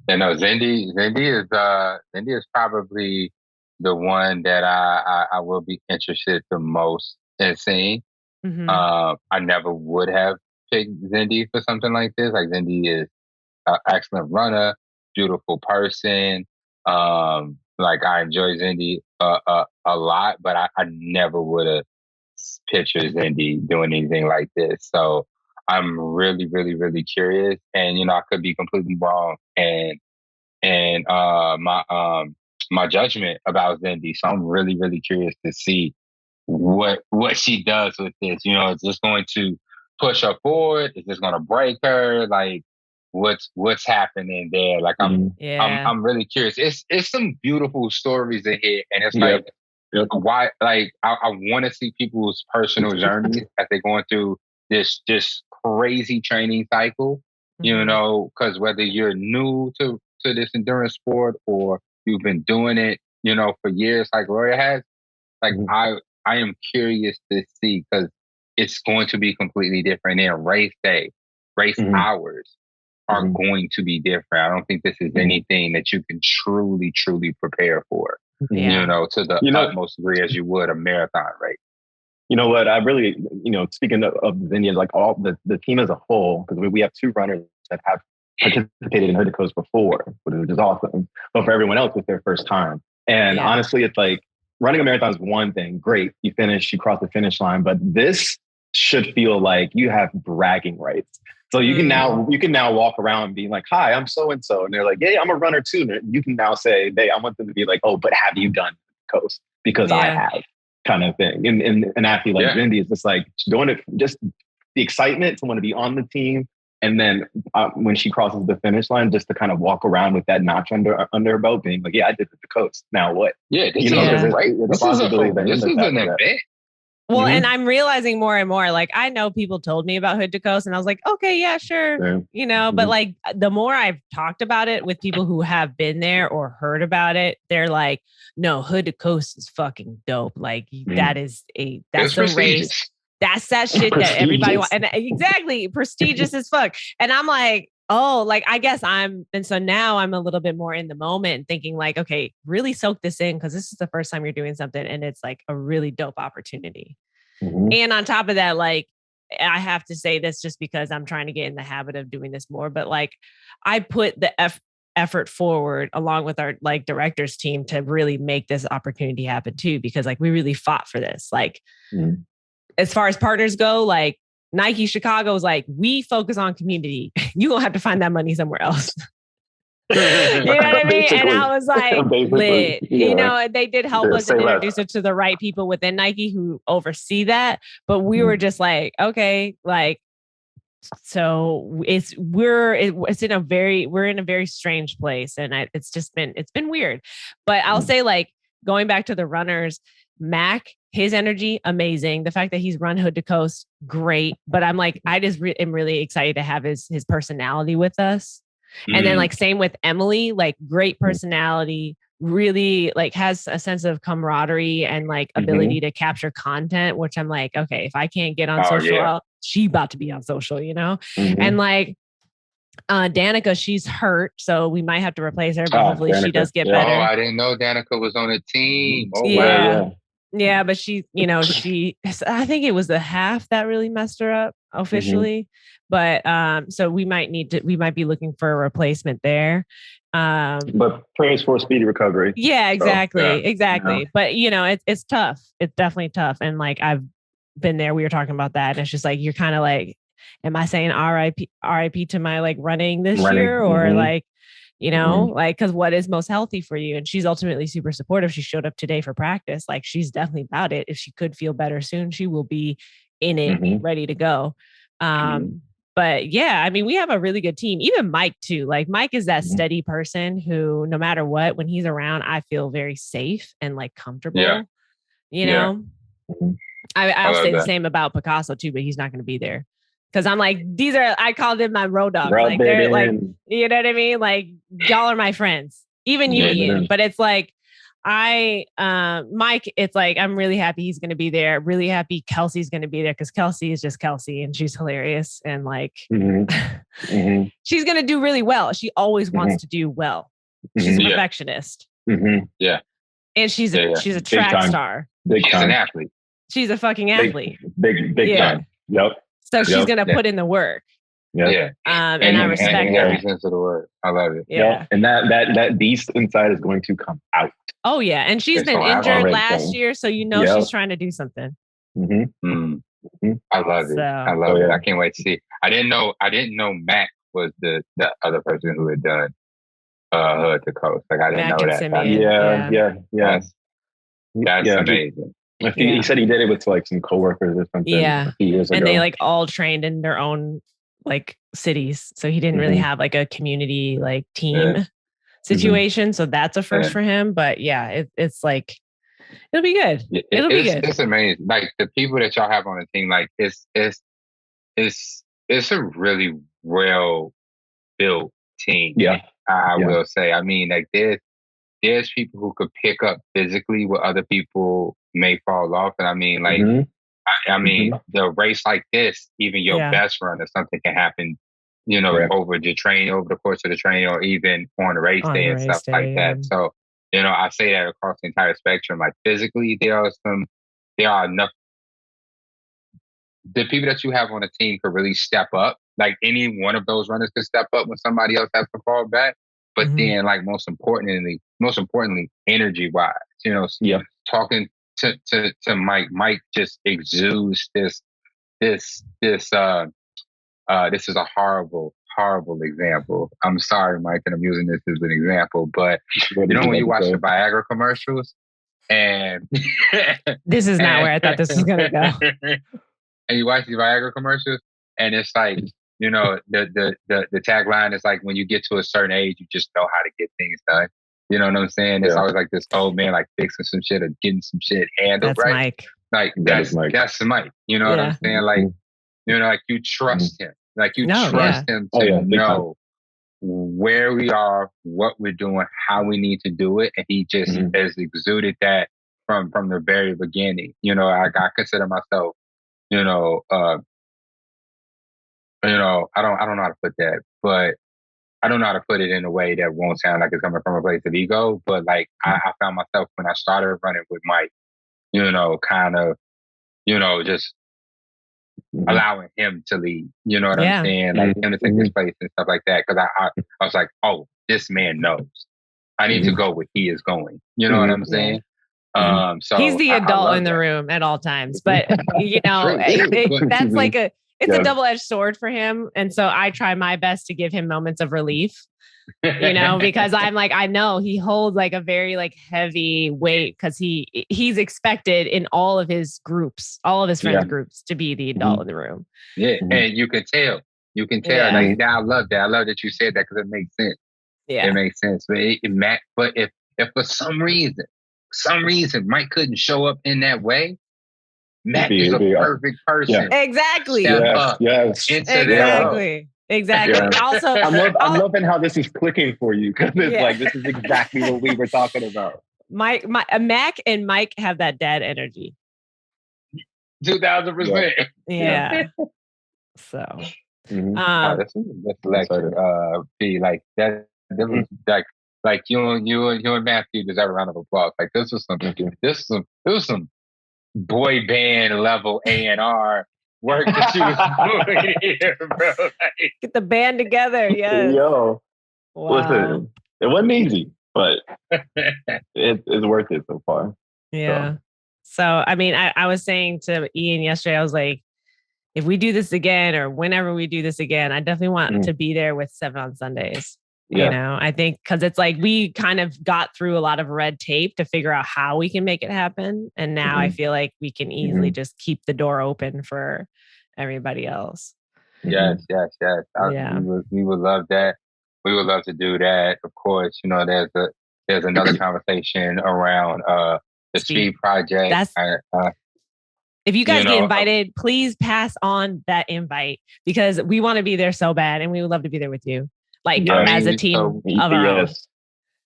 No, Zindy is probably the one that I will be interested the most in seeing. I never would have picked Zindy for something like this. Like Zindy is an excellent runner, beautiful person. Like I enjoy Zindy a lot, but I never would have pictures Zindy doing anything like this. So I'm really, really, really curious. And I could be completely wrong and my judgment about Zindy. So I'm really, really curious to see what she does with this. Is this going to push her forward? Is this going to break her? Like what's happening there? Like I'm really curious. It's some beautiful stories in here, and it's like. Why? Like, I want to see people's personal journeys as they're going through this crazy training cycle. Because whether you're new to this endurance sport or you've been doing it, for years, like Gloria has, like I am curious to see, because it's going to be completely different. And race day, race hours are going to be different. I don't think this is anything that you can truly, truly prepare for. To the utmost degree as you would a marathon, right? You know what? I really, speaking of the Indians, like all the team as a whole, because we have 2 runners that have participated in Hood to Coast before, which is awesome. But for everyone else, it's their first time. And honestly, it's like running a marathon is one thing. Great. You cross the finish line. But this should feel like you have bragging rights. So you can now walk around and be like, "Hi, I'm so and so," and they're like, "Yeah, I'm a runner too." And you can now say, "Hey, I want them to be like, oh, but have you done Coast? Because I have," kind of thing. And an athlete like Zindy is just like doing it, just the excitement to want to be on the team, and then when she crosses the finish line, just to kind of walk around with that notch under her belt, being like, "Yeah, I did it the Coast. Now what?" Yeah, this is an event. Well, and I'm realizing more and more, like, I know people told me about Hood to Coast and I was like, okay, yeah, sure. But like the more I've talked about it with people who have been there or heard about it, they're like, no, Hood to Coast is fucking dope. Like that's a race. That's that shit that everybody wants. And exactly, prestigious as fuck. And I'm like, oh, like, I guess and so now I'm a little bit more in the moment thinking like, okay, really soak this in, because this is the first time you're doing something and it's like a really dope opportunity. And on top of that, like, I have to say this just because I'm trying to get in the habit of doing this more, but like, I put the effort forward along with our like directors team to really make this opportunity happen too, because like we really fought for this. Like, as far as partners go, like, Nike Chicago is like, we focus on community. You gonna have to find that money somewhere else. You know what I mean? And I was like, lit. Yeah. You know, they did help us and introduce less. us to the right people within Nike who oversee that. But we were just like, okay, like, so we're in a very strange place, and it's been weird. But I'll say, like, going back to the runners, Mac, his energy, amazing. The fact that he's run hood to coast, great. But I'm like, I just am really excited to have his personality with us. And then, like, same with Emily, like, great personality, really, like, has a sense of camaraderie and, like, ability to capture content, which I'm like, okay, if I can't get on social, she about to be on social, you know? And like, Danica, she's hurt, so we might have to replace her, but hopefully Danica, she does get better. Oh, I didn't know Danica was on a team. Oh, wow. Yeah, but she, you know, I think it was the half that really messed her up officially. But so we might be looking for a replacement there. But praise for speedy recovery. Yeah, exactly. Exactly. You know. But you know, it's tough. It's definitely tough. And like, I've been there. We were talking about that. And it's just like, you're kind of like, am I saying RIP to my like running this year? Or like, you know, like, cause what is most healthy for you? And she's ultimately super supportive. She showed up today for practice. Like, she's definitely about it. If she could feel better soon, she will be in it, ready to go. But yeah, I mean, we have a really good team. Even Mike too. Like, Mike is that steady person who, no matter what, when he's around, I feel very safe and like comfortable. Yeah. You know, I'll say the same about Picasso too, but he's not going to be there. Cause I'm like, I call them my road dogs. Like, they're like, you know what I mean? Like, y'all are my friends, even you, Ian. But it's like, Mike, it's like, I'm really happy he's going to be there. Really happy Kelsey's going to be there, because Kelsey is just Kelsey and she's hilarious. And like, she's going to do really well. She always wants to do well. She's a perfectionist. Yeah. And she's a track star. She's an athlete. She's a fucking athlete. Big time. Yep. So she's going to put in the work. Yeah. And I respect that. Every sense of the word. I love it. Yeah. And that beast inside is going to come out. Oh yeah. And she's been injured last year. So you know she's trying to do something. I love it. I love it. I can't wait to see. I didn't know Mac was the other person who had done Hood to Coast. Like, I didn't know that. Simeon, That's amazing. He said he did it with like some coworkers or something. Yeah. A few years ago. And they like all trained in their own like cities. So he didn't really have like a community like team situation. So that's a first for him. But yeah, it's like, it'll be good. It'll be good. It's amazing. Like, the people that y'all have on the team, like, it's a really well built team. Yeah. I will say. I mean, like, there's people who could pick up physically where other people may fall off. And I mean, like, I mean, the race like this, even your best runner, something can happen, you know, over the course of the training, or even on the race day and stuff like that. So, you know, I say that across the entire spectrum. Like, physically, there are enough. The people that you have on the team could really step up. Like, any one of those runners could step up when somebody else has to fall back. But then, like, most importantly, energy wise, you know, talking to Mike just exudes this is a horrible example. I'm sorry, Mike, and I'm using this as an example, but you know, when you watch the Viagra commercials, and this is not where I thought this was gonna go. And you watch the Viagra commercials, and it's like, you know, the tagline is like, when you get to a certain age, you just know how to get things done. You know what I'm saying? It's always like this old man, like, fixing some shit or getting some shit handled. That's right. Mike. Like, that's Mike. You know what I'm saying? Like, you know, like, you trust him. Like, you trust him to know where we are, what we're doing, how we need to do it. And he just has exuded that from the very beginning. You know, I consider myself, I don't know how to put that, but I don't know how to put it in a way that won't sound like it's coming from a place of ego. But like, I found myself when I started running with Mike, you know, kind of, you know, just allowing him to lead, you know what I'm saying? Like, him to take his place and stuff like that. Cause I was like, oh, this man knows. I need to go where he is going. You know what I'm saying? So he's the adult in the room at all times, but you know, that's like it's a double-edged sword for him. And so I try my best to give him moments of relief, because I'm like, I know he holds like a very like heavy weight because he's expected in all of his groups, all of his friends groups to be the adult in the room. Yeah. And you can tell. Like, I love that. I love that you said that because it makes sense. Yeah. It makes sense. But if for some reason Mike couldn't show up in that way, Matt is a perfect person. Yeah. Exactly. Exactly. Yeah. Also, I'm loving how this is clicking for you because it's like this is exactly what we were talking about. Mac and Mike have that dad energy. 2000%. Yeah. So, that's selection. Like that was like you and Matthew deserve a round of applause. Like this was some boy band level A&R work that you was doing here, bro. Like, get the band together. Yes. Yo. Wow. Listen, it wasn't easy, but it's worth it so far. Yeah. So I mean, I was saying to Ian yesterday, I was like, if we do this again or whenever we do this again, I definitely want to be there with 7 on Sundays. Yeah. I think because it's like we kind of got through a lot of red tape to figure out how we can make it happen. And now I feel like we can easily just keep the door open for everybody else. Yes. We would love that. We would love to do that. Of course, there's another conversation around the Speed Project. If you guys get invited, please pass on that invite because we want to be there so bad and we would love to be there with you. Like as a team of our own.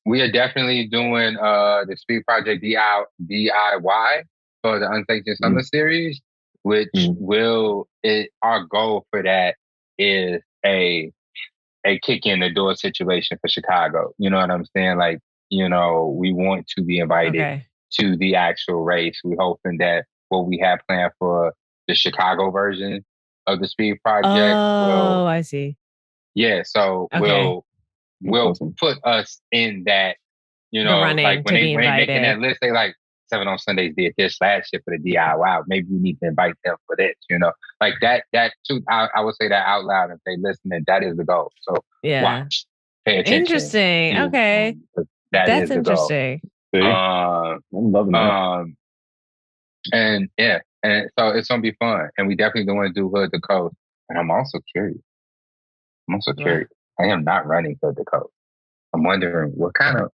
We are definitely doing the Speed Project DIY for the Unsanctioned Summer Series, which our goal for that is a kick in the door situation for Chicago. You know what I'm saying? Like, we want to be invited to the actual race. We're hoping that what we have planned for the Chicago version of the Speed Project. Oh, I see. Yeah, so we'll put us in that, the running like when they making that list, they like 7 on Sundays did this last year for the DIY. Maybe we need to invite them for this, like that too. I would say that out loud if they listen, and that is the goal. So watch, pay attention. Interesting. Okay, that's interesting. I'm loving that. And so it's gonna be fun, and we definitely don't want to do Hood to Coast. And I'm also curious. I am not running Hood to Coast. I'm wondering what kind of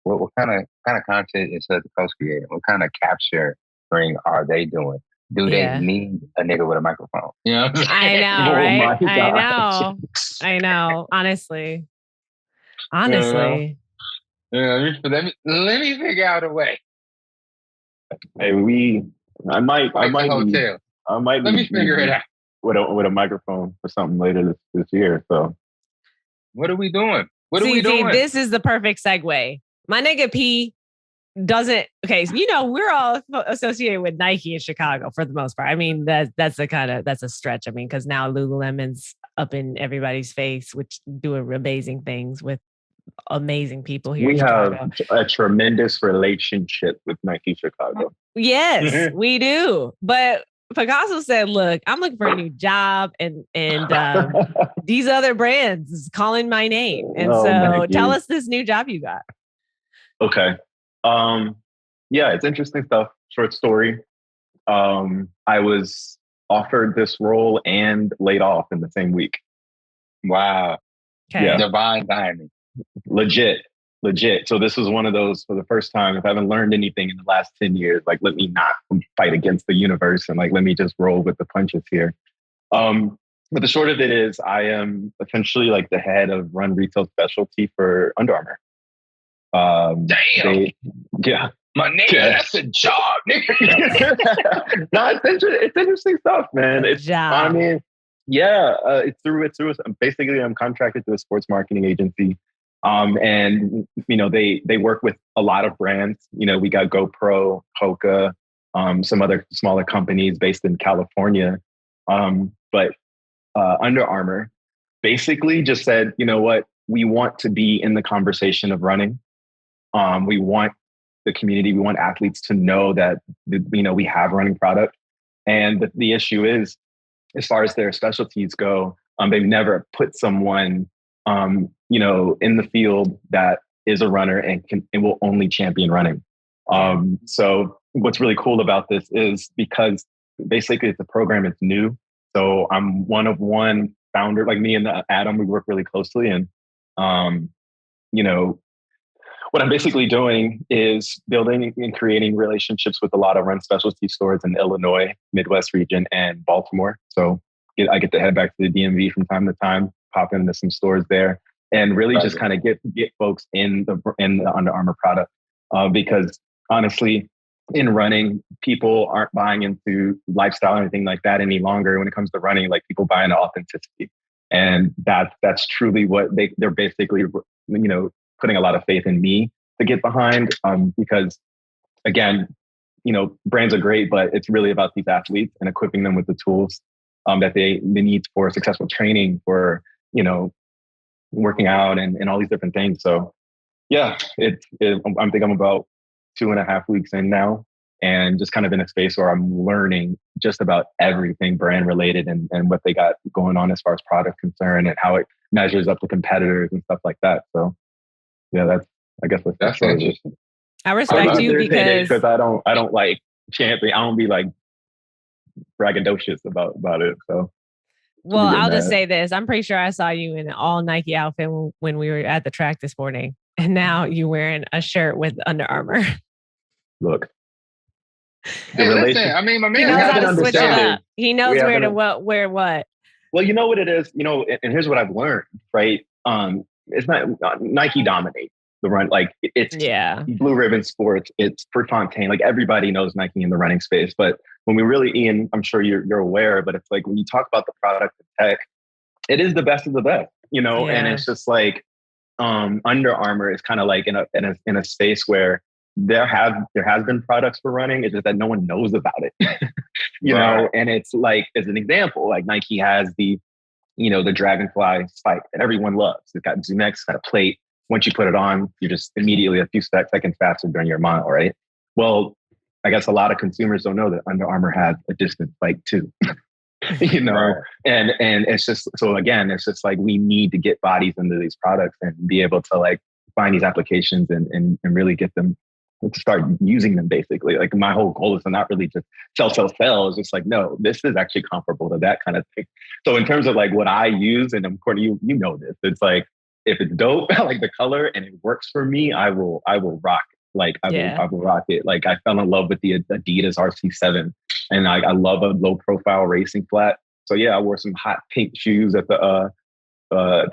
content is Hood to Coast creating? What kind of capturing are they doing? Do they need a nigga with a microphone? You know what I'm saying? I know, right? I know. Honestly. Let me figure out a way. Hey, I might hotel. Let me figure it out with a microphone or something later this year. So, what are we doing? What are we doing? This is the perfect segue. My nigga P doesn't. Okay, so we're all associated with Nike in Chicago for the most part. I mean, that's a stretch. I mean, because now Lululemon's up in everybody's face, which doing amazing things with amazing people here. We have a tremendous relationship with Nike Chicago. Yes, we do. But Picasso said, "Look, I'm looking for a new job, and these other brands is calling my name. And so, tell us this new job you got." Okay. Yeah, it's interesting stuff. Short story. I was offered this role and laid off in the same week. Wow. Okay. Yeah. Divine timing. Legit. So this was one of those, for the first time, if I haven't learned anything in the last 10 years, like, let me not fight against the universe and like, let me just roll with the punches here. But the short of it is I am essentially like the head of run retail specialty for Under Armour. Damn. My nigga, that's a job, nigga. No, it's interesting stuff, man. It's job. I mean, it's through. Basically, I'm contracted to a sports marketing agency. And they work with a lot of brands. We got GoPro, Hoka, some other smaller companies based in California. But Under Armour basically just said, you know what, we want to be in the conversation of running. We want the community, we want athletes to know that we have running product. And the issue is as far as their specialties go, they've never put someone, in the field that is a runner and will only champion running. So what's really cool about this is because basically it's a program, it's new. So I'm one of one founder, like me and Adam, we work really closely. And, what I'm basically doing is building and creating relationships with a lot of run specialty stores in Illinois, Midwest region, and Baltimore. So I get to head back to the DMV from time to time, pop into some stores there, and really just kind of get folks in the Under Armour product. Because honestly, in running, people aren't buying into lifestyle or anything like that any longer. When it comes to running, like people buy into authenticity, and that's truly what they're basically, putting a lot of faith in me to get behind. Because again, brands are great, but it's really about these athletes and equipping them with the tools that they need for successful training, for working out and all these different things. So yeah, I think I'm about 2.5 weeks in now, and just kind of in a space where I'm learning just about everything brand related and what they got going on as far as product concern and how it measures up to competitors and stuff like that. So yeah, that's interesting. I respect you because I don't like champion. I don't be like braggadocious about it. So well, I'll just say this. I'm pretty sure I saw you in an all Nike outfit when we were at the track this morning. And now you're wearing a shirt with Under Armour. Look. Hey, listen, I mean, my man he knows how to switch it up. He knows where to wear what. Well, you know what it is, and here's what I've learned, right? It's not Nike dominates the run. Like it's Blue Ribbon Sports, it's Prefontaine. Like everybody knows Nike in the running space. But when we really, Ian, I'm sure you're aware, but it's like when you talk about the product and tech, it is the best of the best, and it's just like Under Armour is kind of like in a space where there has been products for running. It's just that no one knows about it, know. And it's like, as an example, like Nike has the Dragonfly spike that everyone loves. It's got ZoomX, it's got a plate. Once you put it on, you're just immediately a few seconds faster during your mile, right? Well, I guess a lot of consumers don't know that Under Armour has a distance spike too. And it's just, so again, it's just like we need to get bodies into these products and be able to like find these applications and really get them to start using them. Basically, like my whole goal is to not really just sell. It's just like, no, this is actually comparable to that kind of thing. So in terms of like what I use, and Courtney, you know this, it's like if it's dope, I like the color and it works for me, I will rock it. Like I will rock it. Like I fell in love with the Adidas RC7, and I love a low profile racing flat. So yeah, I wore some hot pink shoes at the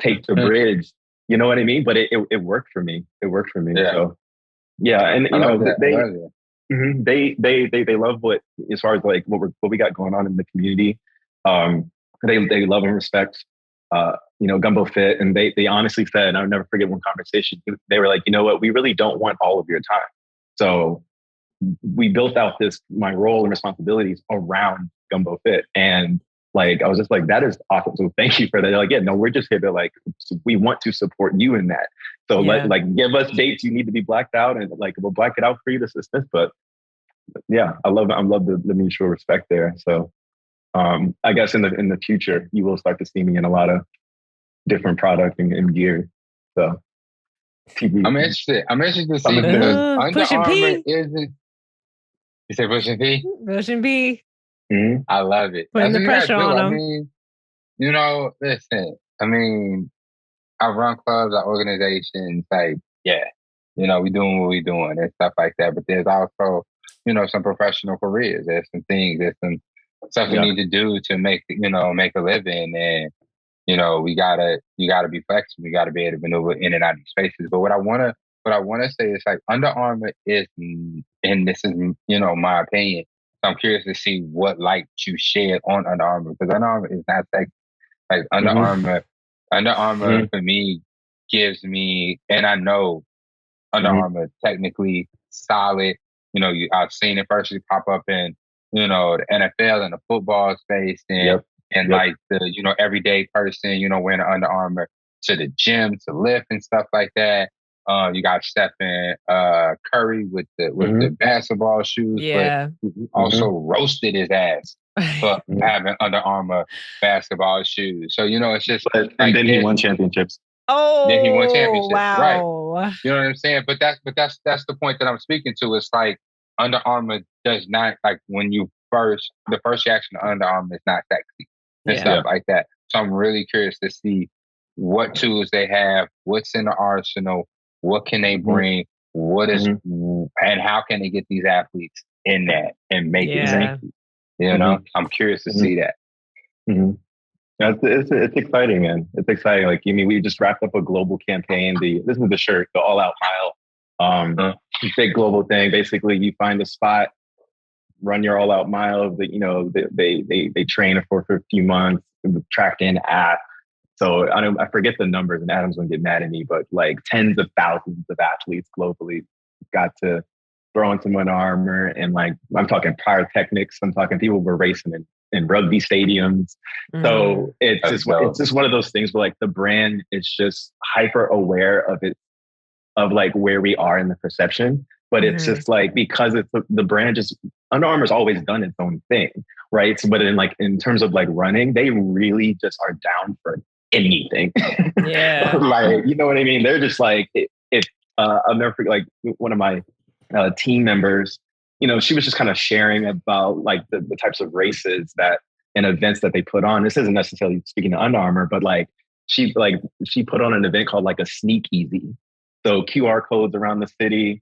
Take the Bridge. You know what I mean? But it worked for me. It worked for me. Yeah. So yeah, and they love what, as far as like what we got going on in the community. They love and respect Gumbo Fit, and they honestly said, and I'll never forget one conversation. They were like, you know what, we really don't want all of your time. So we built out my role and responsibilities around Gumbo Fit, and like I was just like, that is awesome. So thank you for that. They're like, yeah, no, we're just here to like, we want to support you in that. So give us dates you need to be blacked out, and like we'll black it out for you. This. But yeah, I love the mutual respect there. So I guess in the future you will start to see me in a lot of different product and gear. So TV. I'm interested to see because Under Armour isn't. You say pushing P? Pushing B. Mm-hmm. I love it. Putting the pressure on them. I mean, listen. I mean, I run clubs, our organizations, like, we doing what we doing and stuff like that. But there's also, some professional careers. There's some things, there's some stuff we need to do to make a living. And, you gotta be flexible. You gotta be able to maneuver in and out of these spaces. But what I wanna say is like Under Armour is, and this is, my opinion. So I'm curious to see what light you shed on Under Armour, because Under Armour is not sexy. Like Under Armour for me gives me, and I know Under Armour technically solid. I've seen it first pop up in, the NFL and the football space, and like the, everyday person, wearing an Under Armour to the gym to lift and stuff like that. You got Stephen Curry with the basketball shoes, but also roasted his ass for having Under Armour basketball shoes. So, it's just and like then he won championships. Then he won Oh, championships. Right. wow. You know what I'm saying? But that's the point that I'm speaking to. It's like Under Armour does not, like, when the first reaction to Under Armour is not sexy and stuff like that. So I'm really curious to see what tools they have, what's in the arsenal, what can they bring, and how can they get these athletes in that and make it sexy. I'm curious to see that. It's exciting, man. It's exciting. Like, we just wrapped up a global campaign. This is the shirt, the All Out Mile. Big global thing. Basically, you find a spot, run your All Out Mile. They train for a few months, tracked in app. So I forget the numbers, and Adam's gonna get mad at me, but like tens of thousands of athletes globally got to throw on some Under Armour, and like I'm talking pyrotechnics. I'm talking people were racing in rugby stadiums. So it's just one of those things where like the brand is just hyper aware of it, of like where we are in the perception. But it's just like, because it's the brand, just Under Armour's always done its own thing, right? So, but in terms of like running, they really just are down for anything. Yeah. Like, you know what I mean? They're just like, I'll never forget, like one of my team members, she was just kind of sharing about like the types of races and events that they put on. This isn't necessarily speaking to Under Armour, but like she put on an event called like a sneak easy. So QR codes around the city,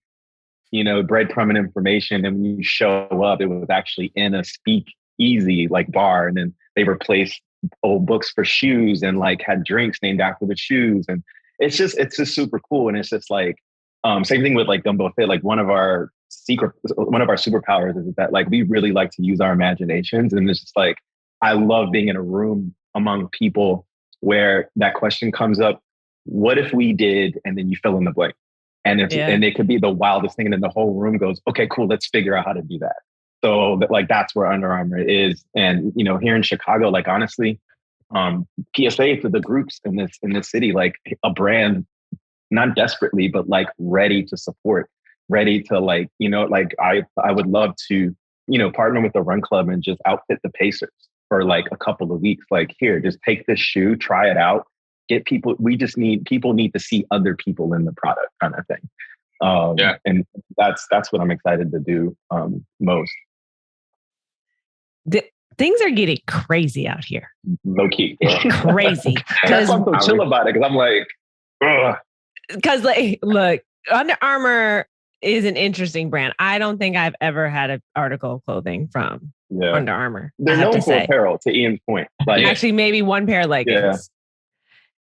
breadcrumb information. And when you show up, it was actually in a speak easy like bar. And then they replaced old books for shoes and like had drinks named after the shoes. And it's just super cool. And it's just like, same thing with like Gumbo Fit. Like one of our superpowers is that like we really like to use our imaginations. And it's just like, I love being in a room among people where that question comes up. What if we did? And then you fill in the blank. And and it could be the wildest thing. And then the whole room goes, okay, cool. Let's figure out how to do that. So like, that's where Under Armour is. And, here in Chicago, like, honestly, PSA to the groups in this city, like a brand, not desperately, but like ready to support, ready to like, like I would love to, partner with the run club and just outfit the Pacers for like a couple of weeks. Like, here, just take this shoe, try it out. Get people, people need to see other people in the product, kind of thing. And that's what I'm excited to do most. Things are getting crazy out here. Low key. Crazy. That's why I'm so chill about it, because I'm like, ugh. Because like, look, Under Armour is an interesting brand. I don't think I've ever had an article of clothing from Under Armour. They're known for apparel, to Ian's point. Like, actually, maybe one pair of leggings.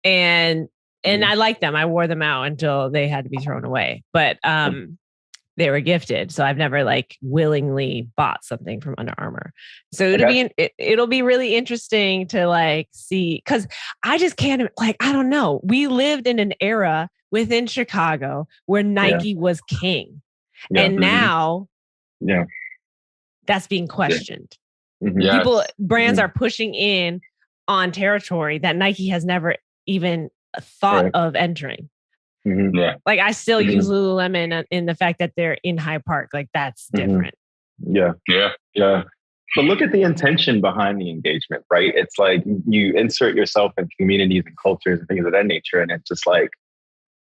And I liked them. I wore them out until they had to be thrown away. But they were gifted, so I've never like willingly bought something from Under Armour. So it'll be really interesting to like see, because I just can't, like, I don't know. We lived in an era within Chicago where Nike was king, and now that's being questioned. Brands are pushing in on territory that Nike has never even thought of entering. Like, I still use Lululemon in the fact that they're in Hyde Park. Like, that's different. Yeah. But look at the intention behind the engagement, right? It's like you insert yourself in communities and cultures and things of that nature. And it's just like,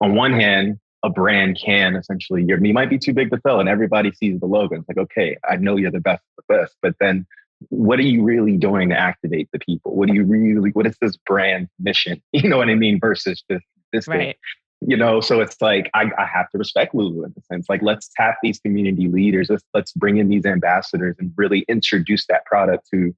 on one hand, a brand can essentially, you might be too big to fail, and everybody sees the logo. It's like, okay, I know you're the best of the best, but then what are you really doing to activate the people? What is this brand mission? You know what I mean? Versus this right. thing. So it's like, I have to respect Lulu in the sense, like, let's tap these community leaders. Let's bring in these ambassadors and really introduce that product to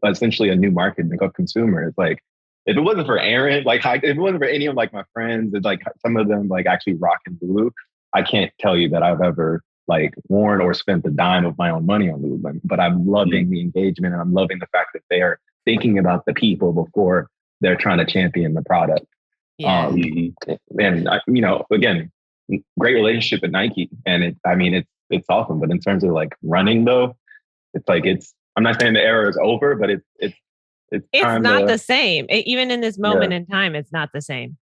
essentially a new market and a consumer. It's like, if it wasn't for Aaron, like, if it wasn't for any of like my friends, and like some of them like actually rocking Lulu, I can't tell you that I've ever like worn or spent a dime of my own money on Lululemon. But I'm loving the engagement, and I'm loving the fact that they are thinking about the people before they're trying to champion the product. And again, great relationship with Nike, and it's awesome. But in terms of like running though, it's like, I'm not saying the era is over, but it's not the same. Even in this moment in time, it's not the same.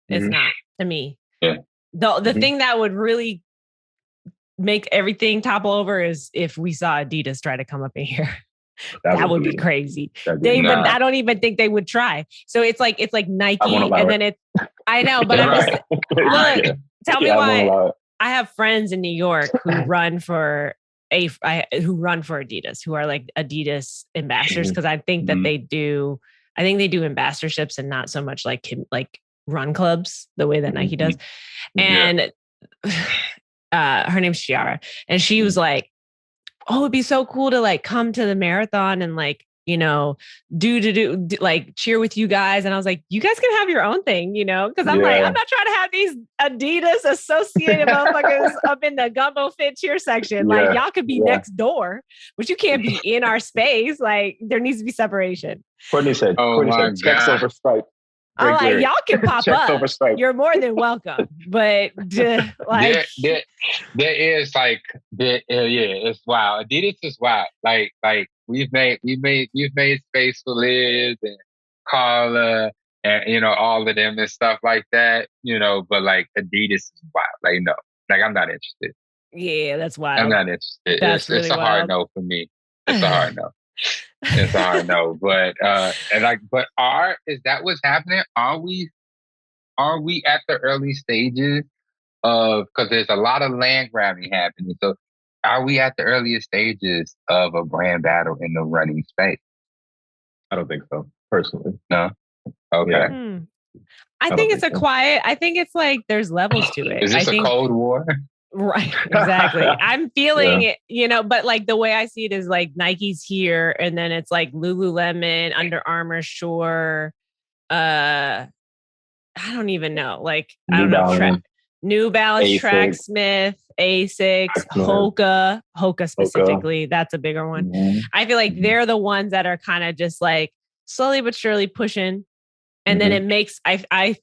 It's not, to me. The thing that would really make everything topple over is if we saw Adidas try to come up in here. That would be crazy. Nah. But I don't even think they would try. So it's like Nike, and then it's. I know, but I'm just look. Tell me why. I have friends in New York who run for Adidas, who are like Adidas ambassadors, because I think that they do. I think they do ambassadorships and not so much like run clubs the way that Nike does. And her name's Chiara, and she was like, "Oh, it'd be so cool to like come to the marathon and like, you know, do like cheer with you guys." And I was like, "You guys can have your own thing, you know?" Because I'm like, I'm not trying to have these Adidas associated motherfuckers up in the Gumbo Fit cheer section. Like y'all could be next door, but you can't be in our space. Like there needs to be separation. Courtney said, checks over Stripe. I'm like, y'all can pop up. You're more than welcome. But like there is like it's wild. Adidas is wild. Like we've made space for Liz and Carla and you know all of them and stuff like that. You know, but like Adidas is wild. Like no, like I'm not interested. Yeah, that's wild. I'm not interested. That's really it's a hard no for me. It's a hard no. It's hard no, but is that what's happening? Are we at the early stages of, because there's a lot of land grabbing happening. So are we at the earliest stages of a brand battle in the running space? I don't think so, personally. No? Okay. Yeah. I think it's I think it's like there's levels to it. Is this a Cold War? Right, exactly. I'm feeling it, you know, but like the way I see it is like Nike's here, and then it's like Lululemon, Under Armour, Sure. I don't even know. Like I don't know. New Balance, Tracksmith, Asics, Hoka specifically. That's a bigger one. Mm-hmm. I feel like they're the ones that are kind of just like slowly but surely pushing. And then it makes, I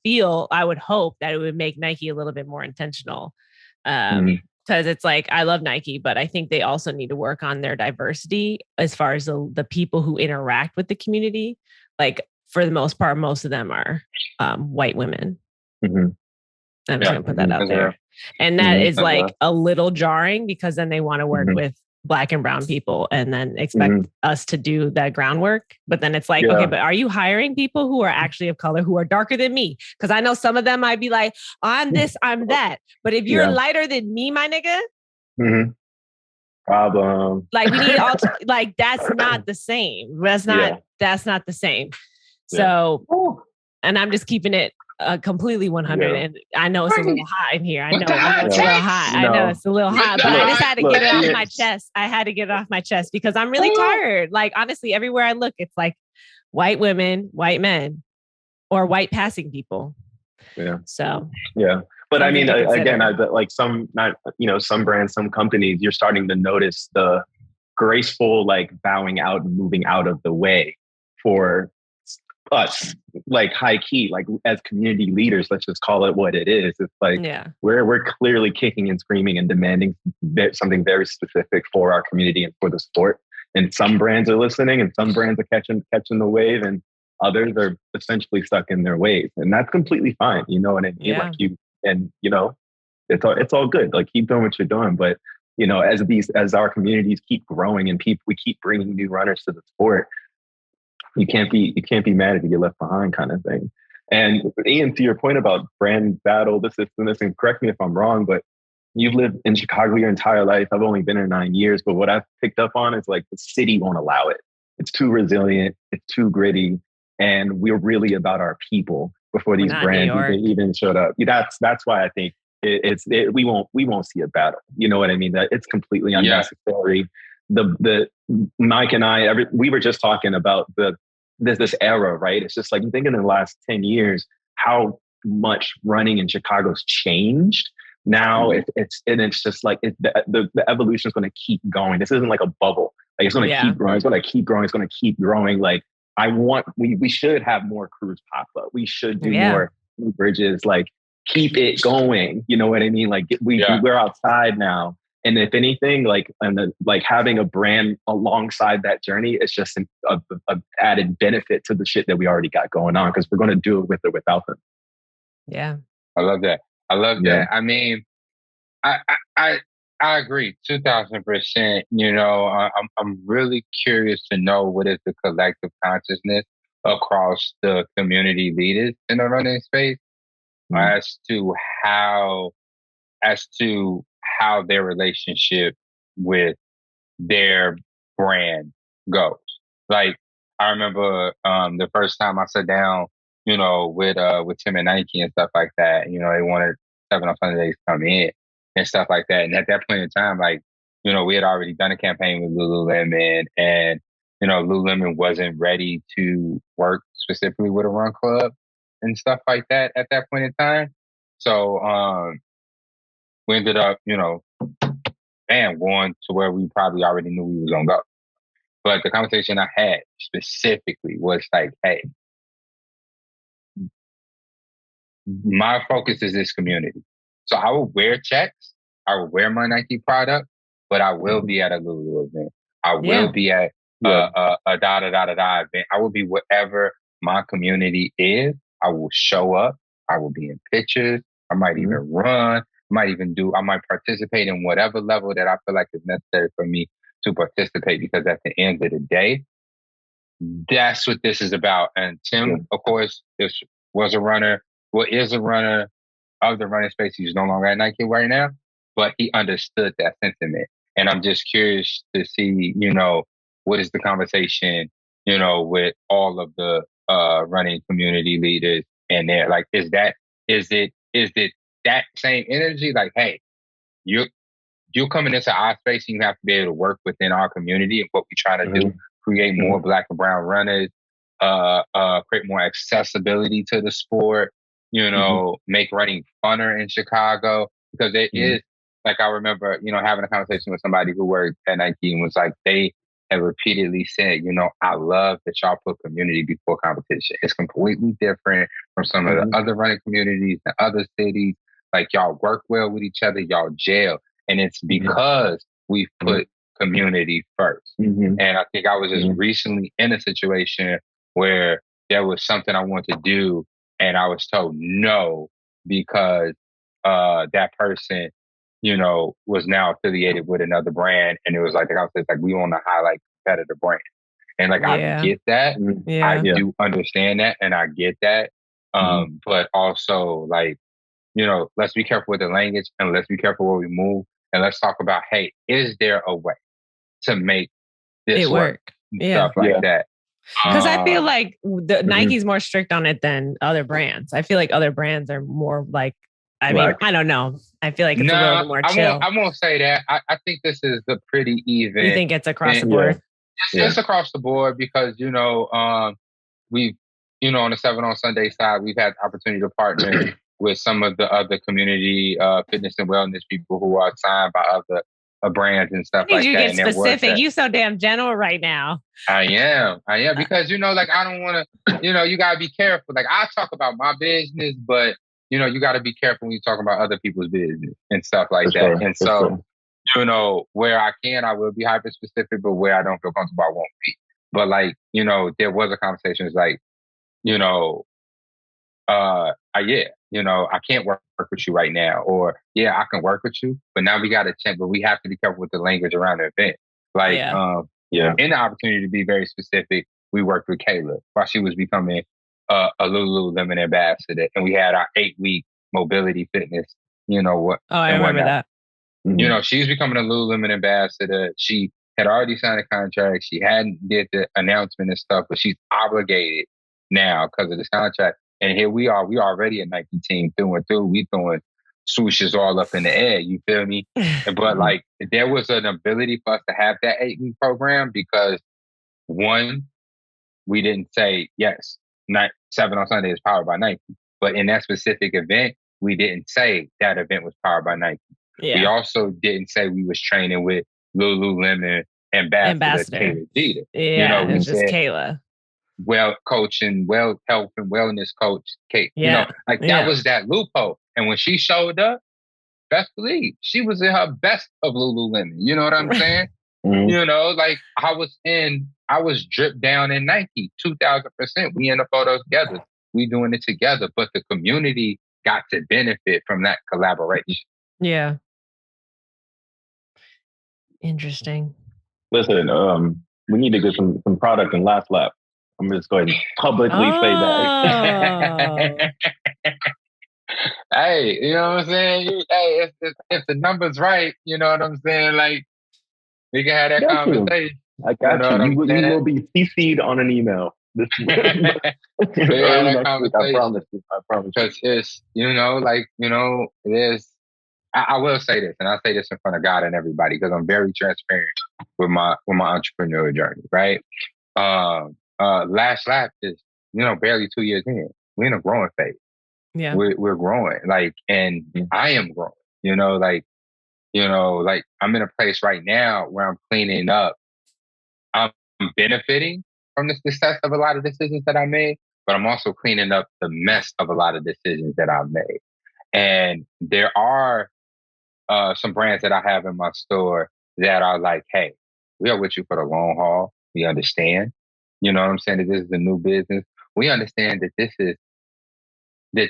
would hope that it would make Nike a little bit more intentional. Because it's like, I love Nike, but I think they also need to work on their diversity as far as the people who interact with the community. Like for the most part, most of them are white women. Mm-hmm. I'm just going to put that out there. And that is like a little jarring because then they want to work with Black and brown people and then expect us to do that groundwork. But then it's like, okay, but are you hiring people who are actually of color, who are darker than me? Because I know some of them might be like, I'm this, I'm that. But if you're lighter than me, my nigga, problem. Like we need like that's not the same. That's not the same. So, and I'm just keeping it completely 100. And I know it's a little hot in here. I know it's a little hot. I know it's a little hot, but I just had to get it off my chest. I had to get it off my chest because I'm really tired. Like honestly, everywhere I look, it's like white women, white men, or white passing people. Yeah. So. Yeah. But I mean, again, like some brands, some companies, you're starting to notice the graceful, like bowing out and moving out of the way for us, like high key, like as community leaders, let's just call it what it is. It's like we're clearly kicking and screaming and demanding something very specific for our community and for the sport. And some brands are listening, and some brands are catching the wave, and others are essentially stuck in their ways, and that's completely fine. You know what I mean? Yeah. Like it's all good. Like keep doing what you're doing, but as our communities keep growing and we keep bringing new runners to the sport. You can't be mad if you get left behind, kind of thing. And Ian, to your point about brand battle, this, and correct me if I'm wrong, but you've lived in Chicago your entire life. I've only been here 9 years, but what I've picked up on is like the city won't allow it. It's too resilient. It's too gritty. And we're really about our people before these brands even showed up. That's why I think we won't see a battle. You know what I mean? That it's completely unnecessary. The Mike and I, we were just talking about this era, right? It's just like you think in the last 10 years, how much running in Chicago's changed. Now it's just like the evolution is going to keep going. This isn't like a bubble. Like it's going to keep growing. It's going to keep growing. It's going to keep growing. Like we should have more crews pop up. We should do more bridges. Like keep it going. You know what I mean? Like we're outside now. And if anything, like having a brand alongside that journey is just an added benefit to the shit that we already got going on, because we're going to do it with or without them. Yeah, I love that. I mean, I agree, 2000%. You know, I'm really curious to know what is the collective consciousness across the community leaders in the running space Mm. as to how as to how their relationship with their brand goes. Like I remember the first time I sat down, with Tim and Nike and stuff like that. You know, they wanted 7 on Sundays to come in and stuff like that. And at that point in time, like, we had already done a campaign with Lululemon, and Lululemon wasn't ready to work specifically with a run club and stuff like that at that point in time. So we ended up, and going to where we probably already knew we was gonna go. But the conversation I had specifically was like, hey, my focus is this community. So I will wear checks, I will wear my Nike product, but I will be at a Lulu event. I will Yeah. be at Yeah. a da da da da da event. I will be wherever my community is. I will show up. I will be in pictures. I might even run. I might participate in whatever level that I feel like is necessary for me to participate, because at the end of the day, that's what this is about. And Tim, of course, was a runner, is a runner of the running space. He's no longer at Nike right now, but he understood that sentiment. And I'm just curious to see, what is the conversation, with all of the running community leaders and there. Like, is it that same energy? Like, hey, you you're coming into our space, and you have to be able to work within our community and what we're trying to do, create more Black and brown runners, create more accessibility to the sport, make running funner in Chicago. Because it is, like, I remember, having a conversation with somebody who worked at Nike and was like, they have repeatedly said, I love that y'all put community before competition. It's completely different from some of the other running communities in other cities. Like, y'all work well with each other, y'all gel. And it's because we put community first. And I think I was just recently in a situation where there was something I wanted to do, and I was told no, because that person, was now affiliated with another brand. And it was like, I was like, we want to highlight competitor brand. And like, I Yeah. get that. I Yeah. do understand that, and I get that. But also, like, let's be careful with the language, and let's be careful where we move. And let's talk about, hey, is there a way to make this It work? worked. And Yeah. stuff like that. Because I feel like Mm-hmm. Nike's more strict on it than other brands. I feel like other brands are more like, I mean, I don't know. I feel like it's a little bit more chill. I won't say that. I think this is a pretty even. You think it's across the board? It's across the board, because, we've, on the 7 on Sunday side, we've had the opportunity to partner with some of the other community fitness and wellness people who are signed by other brands and stuff I need like you to that. get And then specific. You so damn general right now. I am, because, like, I don't want to, you got to be careful. Like, I talk about my business, but, you got to be careful when you talk about other people's business and stuff like that. Sure, and so, where I can, I will be hyper specific, but where I don't feel comfortable, I won't be. But, like, there was a conversation. It's like, I can't work with you right now, or yeah, I can work with you, but now we got to check. But we have to be careful with the language around the event. Like, in the opportunity to be very specific, we worked with Kayla while she was becoming a Lululemon ambassador, and we had our 8-week mobility fitness. I remember that. She was becoming a Lululemon ambassador. She had already signed a contract. She hadn't did the announcement and stuff, but she's obligated now because of this contract. And here we are. We already a Nike team through and through. We throwing swooshes all up in the air. You feel me? But like, there was an ability for us to have that 8-week program because, one, we didn't say yes, 7 on Sunday is powered by Nike. But in that specific event, we didn't say that event was powered by Nike. Yeah. We also didn't say we was training with Lululemon ambassador Kayla Jeter. Yeah, we it's just said Kayla. Coach and health and wellness coach Kate. Yeah. That was that loophole. And when she showed up, best believe she was in her best of Lululemon. You know what I'm saying? Like, I was dripped down in Nike 2000%. We in the photos together. We doing it together, but the community got to benefit from that collaboration. Yeah. Interesting. Listen, we need to get some product in last lap. I'm just going to publicly say that. Hey, you know what I'm saying? Hey, if the number's right, you know what I'm saying? Like, we can have that conversation. I got you. You will be CC'd on an email. This early next week. I promise you. Because it's, it is. I will say this, and I say this in front of God and everybody, because I'm very transparent with my entrepreneurial journey, right? Last lap is, barely 2 years in. We're in a growing phase. Yeah. We're growing, and I am growing, I'm in a place right now where I'm cleaning up. I'm benefiting from the success of a lot of decisions that I made, but I'm also cleaning up the mess of a lot of decisions that I've made. And there are some brands that I have in my store that are like, hey, we are with you for the long haul. We understand, you know what I'm saying, that this is a new business. We understand that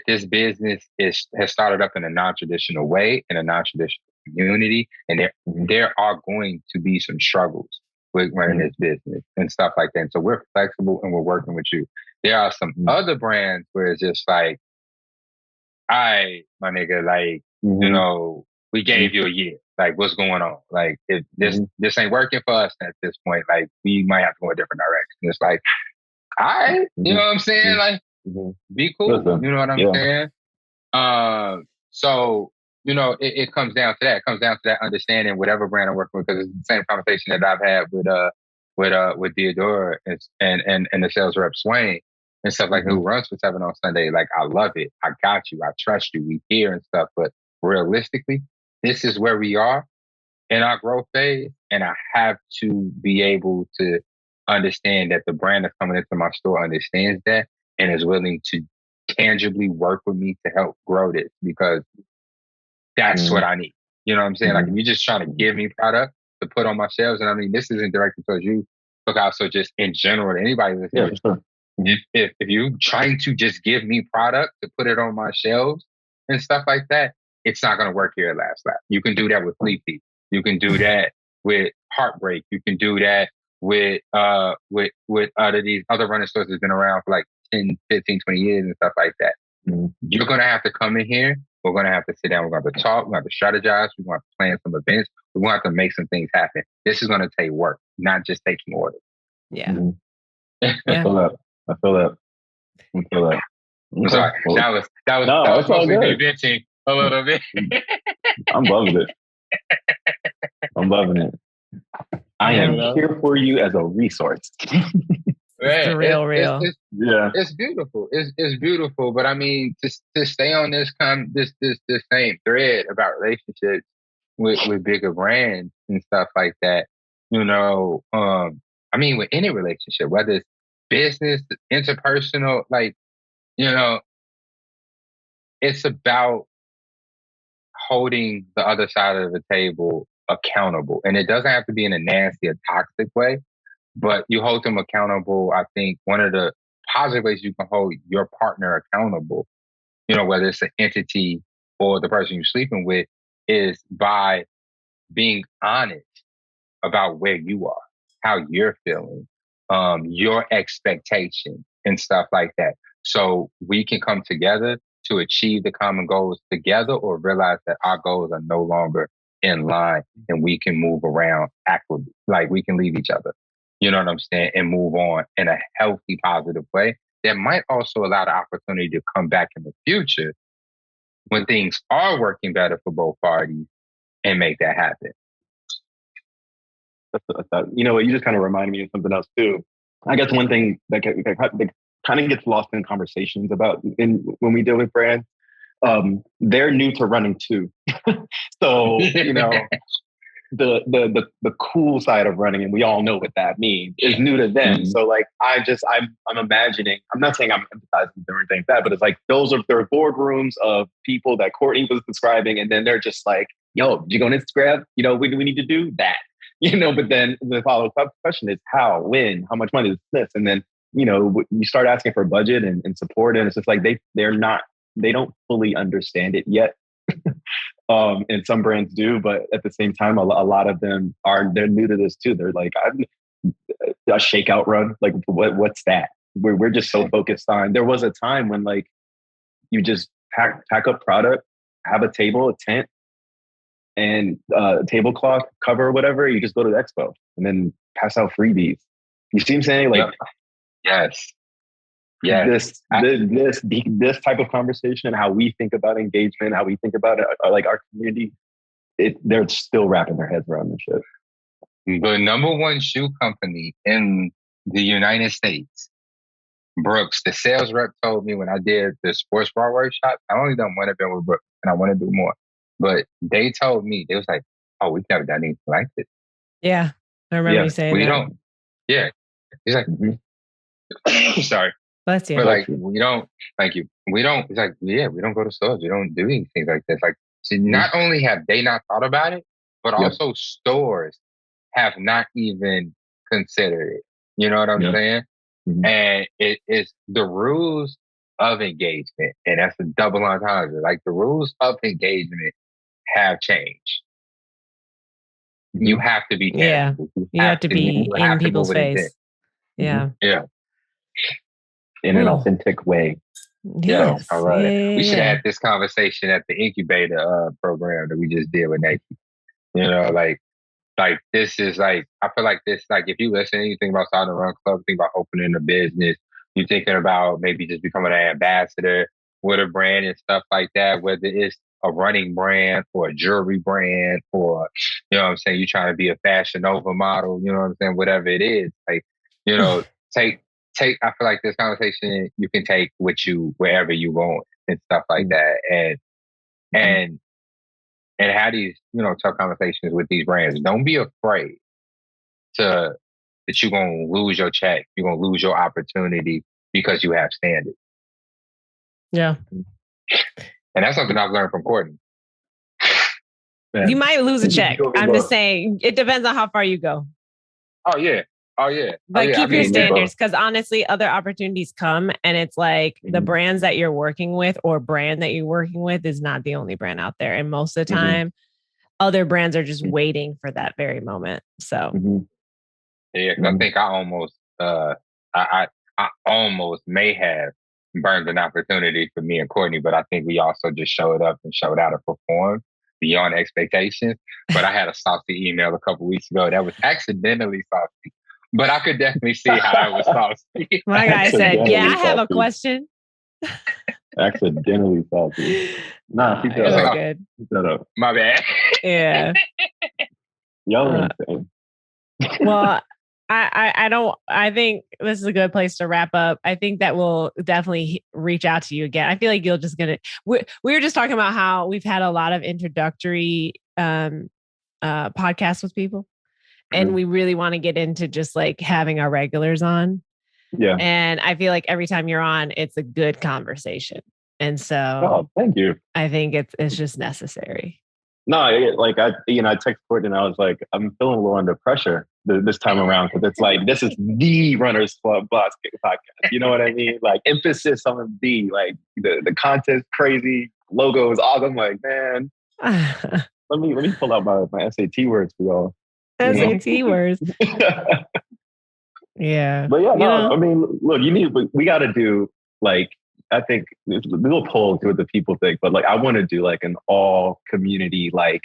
this business has started up in a non-traditional way, in a non-traditional community, and there are going to be some struggles with running this business and stuff like that. And so we're flexible and we're working with you. There are some other brands where it's just like, all right, my nigga, like, we gave you a year. Like, what's going on? Like, if this ain't working for us at this point, like, we might have to go a different direction. It's like, all right, you know what I'm saying? Like, be cool. You know what I'm saying? So, it comes down to that. It comes down to that understanding whatever brand I'm working with, because it's the same conversation that I've had with Theodora and the sales rep Swain and stuff like who runs for 7 on Sunday. Like, I love it. I got you. I trust you. We here and stuff. But realistically, this is where we are in our growth phase. And I have to be able to understand that the brand that's coming into my store understands that and is willing to tangibly work with me to help grow this, because that's what I need. You know what I'm saying? Like, if you're just trying to give me product to put on my shelves, and I mean, this isn't directed towards you, Picasso, just in general, to anybody listening. If you're trying to just give me product to put it on my shelves and stuff like that, it's not going to work here at Last Lap. You can do that with Sleepy. You can do that with Heartbreak. You can do that with these other running stores that's been around for like 10, 15, 20 years and stuff like that. You're going to have to come in here. We're going to have to sit down. We're going to have to talk. We're going to have to strategize. We're going to have to plan some events. We're going to have to make some things happen. This is going to take work, not just taking orders. Yeah. I feel that. I'm sorry. That was mostly me venting a little bit. I'm loving it. I am here for you as a resource. It's the real. It's beautiful. It's beautiful. But I mean, to stay on this same thread about relationships with bigger brands and stuff like that. I mean, with any relationship, whether it's business, interpersonal, like, it's about holding the other side of the table accountable. And it doesn't have to be in a nasty or toxic way, but you hold them accountable. I think one of the positive ways you can hold your partner accountable, whether it's an entity or the person you're sleeping with, is by being honest about where you are, how you're feeling, your expectation and stuff like that. So we can come together to achieve the common goals together, or realize that our goals are no longer in line and we can move around actively. Like, we can leave each other, you know what I'm saying, and move on in a healthy, positive way that might also allow the opportunity to come back in the future when things are working better for both parties and make that happen. You know what? You just kind of reminded me of something else too. I guess one thing that kind of gets lost in conversations about when we deal with brands, they're new to running too. So, the cool side of running, and we all know what that means, is new to them. So like, I'm imagining, I'm not saying I'm empathizing with them or anything like that, but it's like, those are their boardrooms of people that Courtney was describing. And then they're just like, yo, did you go on Instagram? We need to do that. But then the follow-up question is how, when, how much money is this? And then, you start asking for budget and support. And it's just like, they don't fully understand it yet. And some brands do, but at the same time, a lot of them they're new to this too. They're like, a shakeout run. Like, what's that? We're just so focused on. There was a time when like you just pack up product, have a table, a tent, and tablecloth cover or whatever. You just go to the expo and then pass out freebies. You see what I'm saying? Like, yes. This type of conversation, how we think about engagement, how we think about it, like our community, they're still wrapping their heads around this shit. The number one shoe company in the United States, Brooks, the sales rep told me when I did the sports bra workshop, I only done one of them with Brooks and I want to do more. But they told me, they was like, oh, we've never done anything like this. Yeah. I remember you saying that. Don't. Yeah. He's like, sorry. Bless you. But like, we don't, thank you. We don't, it's like, we don't go to stores. We don't do anything like this. Like, see, not only have they not thought about it, but also stores have not even considered it. You know what I'm saying? Mm-hmm. And it is the rules of engagement. And that's a double entendre. Like, the rules of engagement have changed. Mm-hmm. You have to be tangible. You have to be in people's face. Yeah. Yeah. In an authentic way. Yes. All right. We should add this conversation at the incubator program that we just did with Nike. You know, like this is like, I feel like this, like if you listen, you think about starting a run club, think about opening a business, you're thinking about maybe just becoming an ambassador with a brand and stuff like that, whether it's a running brand or a jewelry brand or, you know what I'm saying, you're trying to be a Fashion Nova model, you know what I'm saying, whatever it is, like, you know, take, I feel like this conversation you can take with you wherever you want and stuff like that. And have these, you know, tough conversations with these brands. Don't be afraid that you're going to lose your check. You're going to lose your opportunity because you have standards. Yeah. And that's something I've learned from Courtney. You might lose a check. I'm just saying, it depends on how far you go. Oh, yeah. But keep your standards, because honestly, other opportunities come and it's like the brands that you're working with or brand that you're working with is not the only brand out there. And most of the time, other brands are just waiting for that very moment. So, yeah, I think I almost may have burned an opportunity for me and Courtney, but I think we also just showed up and showed out and performed beyond expectations. But I had a saucy email a couple weeks ago that was accidentally saucy. But I could definitely see how it was saucy. My guy said, I have a question. Accidentally saucy. Nah, keep that up. Good. Keep that up. My bad. Yeah. Y'all are insane. Well, I think this is a good place to wrap up. I think that we'll definitely reach out to you again. I feel like you'll just we were just talking about how we've had a lot of introductory podcasts with people. And we really want to get into just like having our regulars on. Yeah. And I feel like every time you're on, it's a good conversation. And so thank you. I think it's just necessary. No, like I texted Courtney and I was like, I'm feeling a little under pressure this time around because it's like, this is the Runners Club podcast. You know what I mean? Like emphasis on the, like the content's crazy, logo is awesome. I'm like, man, let me pull out my SAT words for y'all. SAT words. Yeah. But yeah, I mean, look, we got to do like, I think we'll poll to what the people think, but like, I want to do like an all community, like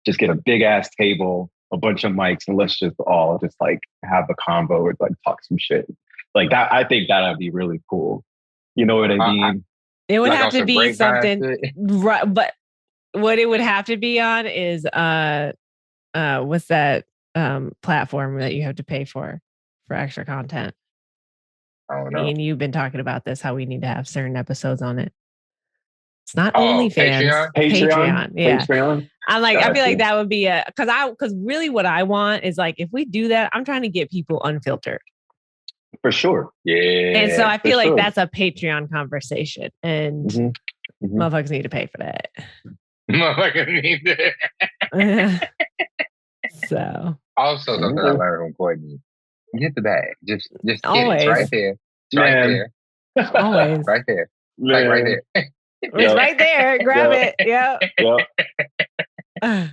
just get a big ass table, a bunch of mics, and let's just all just like have a combo or like talk some shit like that. I think that'd be really cool. You know what I mean? It would have to be something, right? But what it would have to be on is, what's that platform that you have to pay for extra content? I don't know. And you've been talking about this, how we need to have certain episodes on it. It's not OnlyFans. Patreon. Yeah. Patreon. I'm like, I feel like that would be because really what I want is like, if we do that, I'm trying to get people unfiltered. For sure. Yeah. And so I feel like that's a Patreon conversation and motherfuckers need to pay for that. Motherfuckers need to. So. Also, something I learned from Courtney. Get the bag. Just get always. It. It's right there. It's right there. Always. Right there. Like right there. It's right there. Grab it. Yeah. I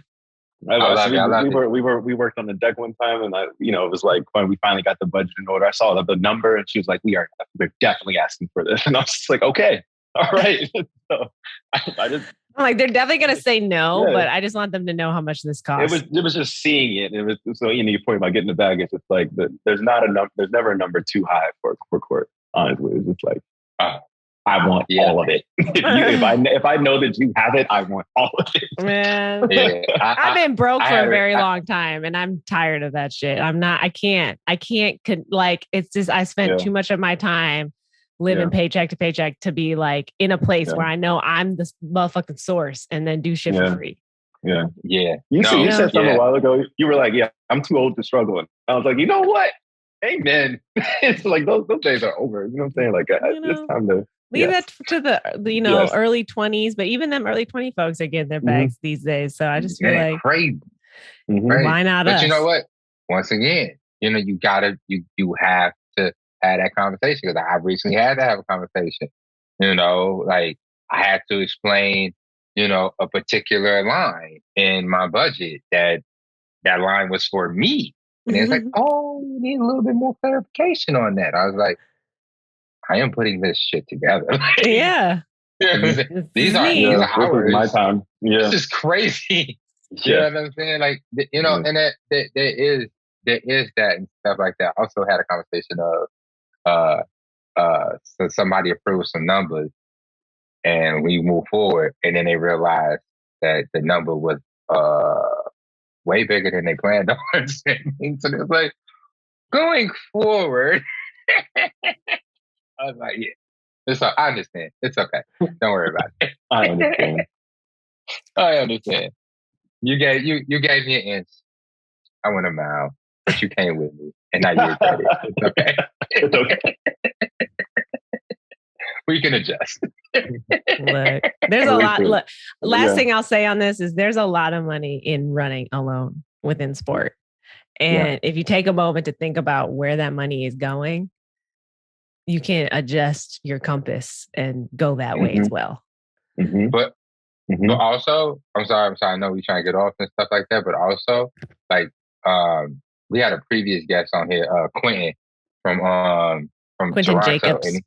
love it. I love it. We worked on the deck one time, and it was like when we finally got the budget in order. I saw the number, and she was like, we're definitely asking for this," and I was just like, "Okay, all right." So I just. I'm like, they're definitely going to say no, but I just want them to know how much this costs. It was just seeing it. It was so your point about getting the bag is it's like there's never a number too high for Court. Honestly, it's just like I want all of it. If I know that you have it, I want all of it. Man, I've been broke for a very long time, and I'm tired of that shit. I can't. Like, it's just I spent too much of my time living paycheck to paycheck to be like in a place where I know I'm the motherfucking source and then do shit for free. Yeah. You said something a while ago. You were like, "Yeah, I'm too old to struggle." And I was like, you know what? Amen. It's like those days are over. You know what I'm saying? Like it's time to leave that to the early 20s. But even them early 20 folks are getting their bags these days. So I just feel like crazy. Why not us? But you know what? Once again, you have to have that conversation, because I recently had to have a conversation. Like I had to explain, a particular line in my budget that line was for me. And it's like, oh, you need a little bit more clarification on that. I was like, I am putting this shit together. Yeah. These are hours. My time. Yeah. This is crazy. You know what I'm saying? Like, and that there is that and stuff like that. I also had a conversation of so somebody approved some numbers and we move forward, and then they realized that the number was way bigger than they planned on. So it's like, going forward, I was like, I understand. It's okay. Don't worry about it. I understand. You gave me an inch. I went a mile, but you came with me, and now you regret it. It's okay. It's okay. We can adjust. Look, there's a lot. Look, last thing I'll say on this is there's a lot of money in running alone within sport. And if you take a moment to think about where that money is going, you can adjust your compass and go that way as well. But also, I'm sorry, I know we're trying to get off and stuff like that, but also, like, we had a previous guest on here, Quentin from Quentin Toronto. Jacobs.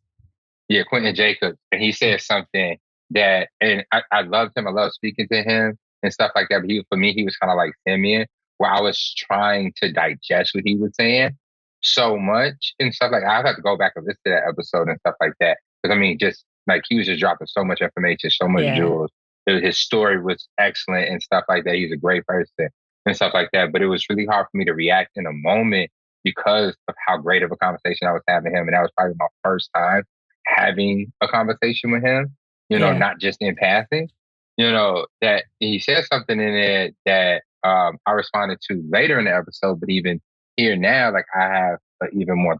Quentin Jacobs. And he said something that, and I loved him. I love speaking to him and stuff like that. But for me, he was kind of like Simeon, where I was trying to digest what he was saying so much and stuff like that. I've had to go back and listen to that episode and stuff like that. Because just like he was just dropping so much information, so much jewels. His story was excellent and stuff like that. He's a great person and stuff like that. But it was really hard for me to react in a moment because of how great of a conversation I was having with him. And that was probably my first time having a conversation with him, not just in passing, that he said something in it that I responded to later in the episode, but even here now, like I have an even more,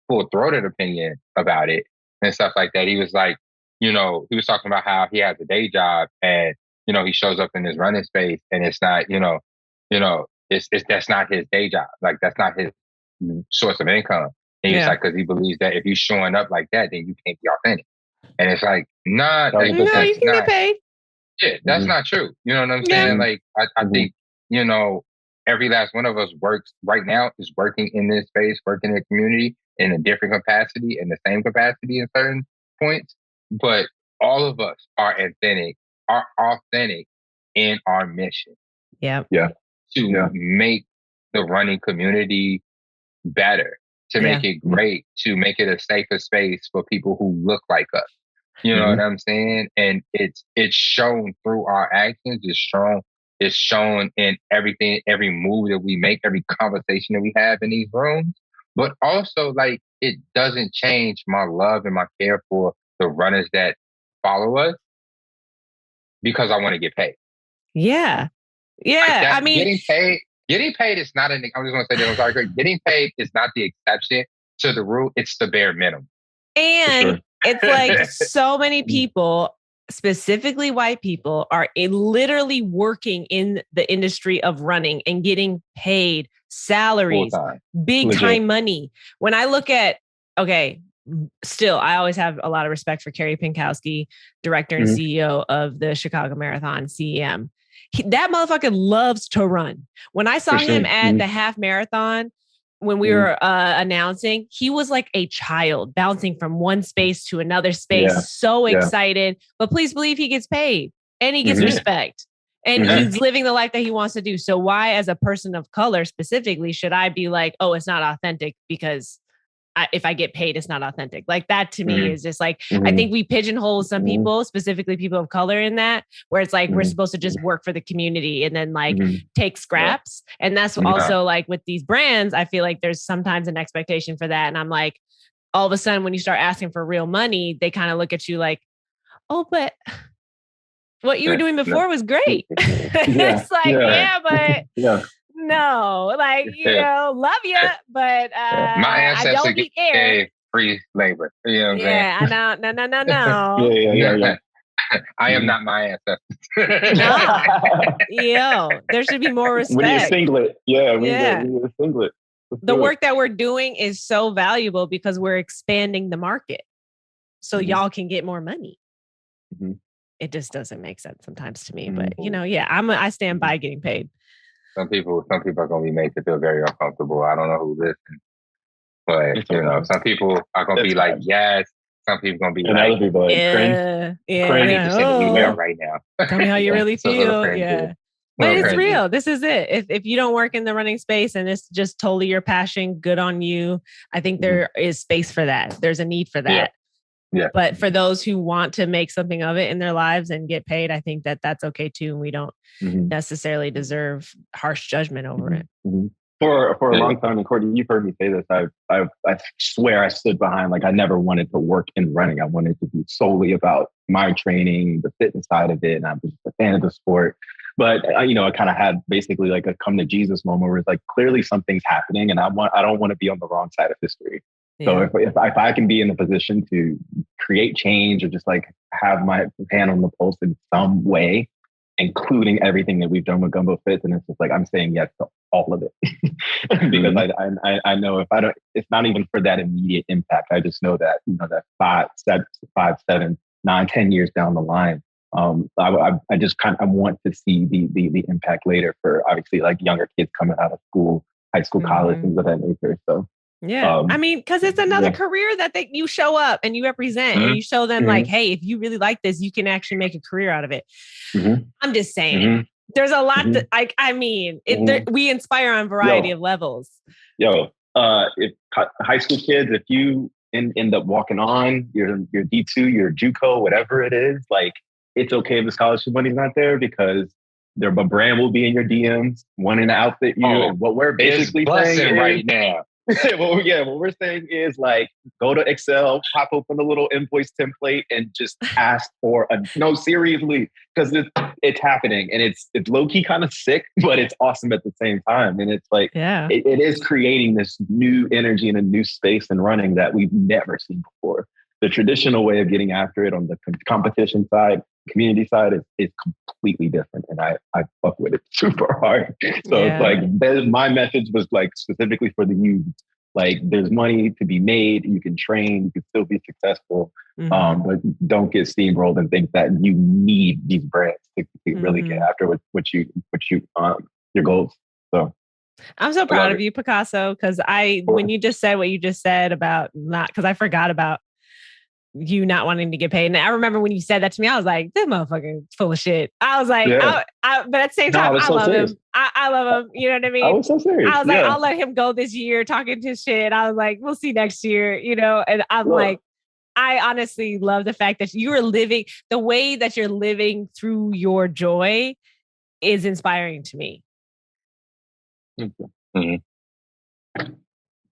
full-throated opinion about it and stuff like that. He was like, he was talking about how he has a day job and, he shows up in his running space and it's not, that's not his day job. Like that's not his source of income. And he was like, because he believes that if you're showing up like that, then you can't be authentic. And it's like, nah, you can get paid. Yeah, that's not true. You know what I'm saying? Like, I think, every last one of us works right now is working in this space, working in the community in a different capacity, in the same capacity in certain points. But all of us are authentic in our mission. Yeah. To make the running community better, to make it great, to make it a safer space for people who look like us. You know what I'm saying? And it's shown through our actions. It's shown in everything, every move that we make, every conversation that we have in these rooms. But also, like, it doesn't change my love and my care for the runners that follow us because I want to get paid. Yeah. Yeah. Like getting paid is not I'm just going to say that. I'm sorry, getting paid is not the exception to the rule. It's the bare minimum. And it's like so many people, specifically white people, are literally working in the industry of running and getting paid salaries, big time money. When I look at, still, I always have a lot of respect for Kerry Pinkowski, director and CEO of the Chicago Marathon, CEM. That motherfucker loves to run. When I saw him at the half marathon, when we were announcing, he was like a child bouncing from one space to another space, so excited. But please believe he gets paid and he gets respect. And he's living the life that he wants to do. So why, as a person of color specifically, should I be like, oh, it's not authentic because if I get paid, it's not authentic? Like that to me is just like, I think we pigeonhole some people, specifically people of color, in that, where it's like, we're supposed to just work for the community and then like take scraps. And that's also like with these brands, I feel like there's sometimes an expectation for that. And I'm like, all of a sudden, when you start asking for real money, they kind of look at you like, oh, but what you were doing before was great. It's like, but no, like, you know, love you, but my ancestors I don't eat air. Free labor. You know what I'm saying? I know. No. I am not my ancestors. Yo, there should be more respect. We need a singlet. We need a singlet. The work that we're doing is so valuable because we're expanding the market, so y'all can get more money. It just doesn't make sense sometimes to me, but you know, I stand by getting paid. Some people are going to be made to feel very uncomfortable. I don't know who listens, but you know, some people are going to be like, yes. Some people are going to be like, other people like, cringe. I need to send an email right now. Tell me how you really feel. But it's real. This is it. If you don't work in the running space and it's just totally your passion, good on you. I think there is space for that. There's a need for that. But for those who want to make something of it in their lives and get paid, I think that that's okay too. And we don't necessarily deserve harsh judgment over it. For a long time, and Courtney, you've heard me say this, I swear I stood behind, like, I never wanted to work in running. I wanted to be solely about my training, the fitness side of it. And I was just a fan of the sport. But, I kind of had basically like a come to Jesus moment where it's like, clearly something's happening and I don't want to be on the wrong side of history. So if I can be in a position to create change or just like have my hand on the pulse in some way, including everything that we've done with Gumbo Fits, and it's just like, I'm saying yes to all of it. Because I know if I don't, it's not even for that immediate impact. I just know that, that 5, 7, 9, 10 years down the line, I just I want to see the impact later for obviously like younger kids coming out of school, high school, college, things of that nature. So. I mean, because it's another career that you show up and you represent and you show them like, hey, if you really like this, you can actually make a career out of it. I'm just saying, there's a lot that we inspire on a variety of levels. If high school kids, if you end up walking on your D2, your JUCO, whatever it is, like, it's okay if the scholarship money's not there because a brand will be in your DMs wanting to outfit you. And what we're basically saying right now. What we're saying is like, go to Excel, pop open a little invoice template and just ask for seriously, because it's happening and it's low key kind of sick, but it's awesome at the same time. And it's like, it is creating this new energy and a new space in running that we've never seen before. The traditional way of getting after it on the competition side, community side is completely different. And I fuck with it super hard. So it's like, my message was like specifically for the youth, like, there's money to be made. You can train, you can still be successful. But don't get steamrolled and think that you need these brands to really get after what you your goals. So I'm so proud of you, Picasso, because when you just said what you just said about because I forgot about you not wanting to get paid. And I remember when you said that to me, I was like, this motherfucker full of shit. I was like, but at the same time, I love him. I love him. You know what I mean? I was so serious. I was like, I'll let him go this year talking his shit. I was like, we'll see next year, and I'm like, I honestly love the fact that you are living the way that you're living through your joy is inspiring to me.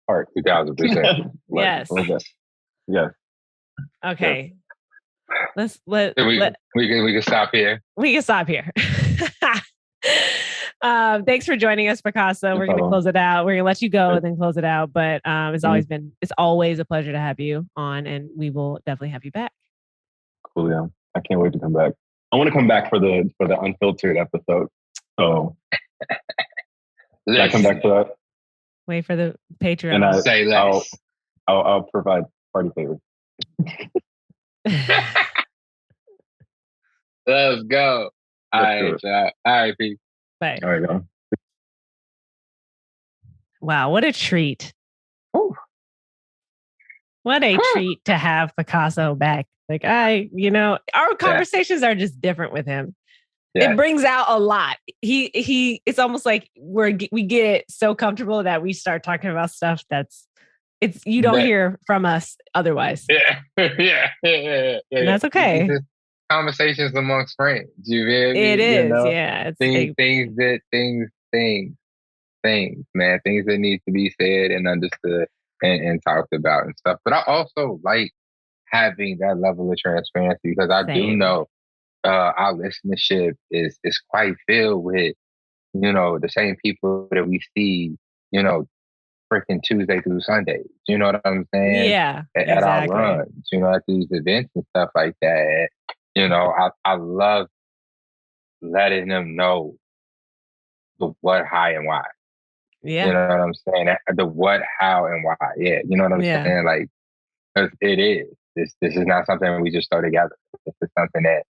Heart, 2000%. Yes. Yeah. Okay. We can stop here. We can stop here. Thanks for joining us, Picasso. We're going to close it out. We're going to let you go and then close it out. But it's always a pleasure to have you on, and we will definitely have you back. Cool, yeah. I can't wait to come back. I want to come back for the unfiltered episode. So can I come back for that? Wait for the Patreon. And say less. I'll provide Party favor. Let's go. All right, all right, peace. Bye. There we go. Wow, what a treat. Ooh. What a treat to have Picasso back. Like our conversations are just different with him. Yeah. It brings out a lot. It's almost like we get so comfortable that we start talking about stuff you don't hear from us otherwise. Yeah. And that's okay. Conversations amongst friends. You feel me? It is, yeah. Things, man. Things that need to be said and understood and talked about and stuff. But I also like having that level of transparency because I do know our listenership is quite filled with, the same people that we see, freaking Tuesday through Sunday. You know what I'm saying? Yeah. At our runs, at these events and stuff like that. I love letting them know the what, how, and why. Yeah. You know what I'm saying? The what, how, and why. Yeah. You know what I'm saying? Like, it is. This is not something we just throw together. This is something that,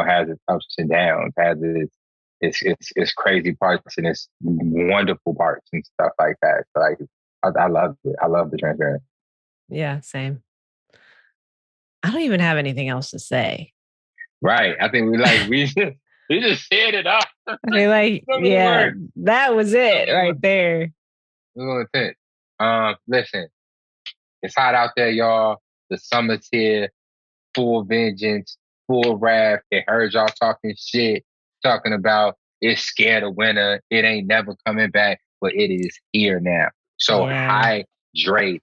has its ups and downs, has its crazy parts and its wonderful parts and stuff like that. So like, I love it. I love the transparency. Yeah, same. I don't even have anything else to say. Right. I think we just said it up. I mean, like, yeah, that was it right there. Listen, it's hot out there, y'all. The summer's here, full vengeance, full wrath. They heard y'all talking shit, talking about it's scared of winter. It ain't never coming back, but it is here now. So hydrate.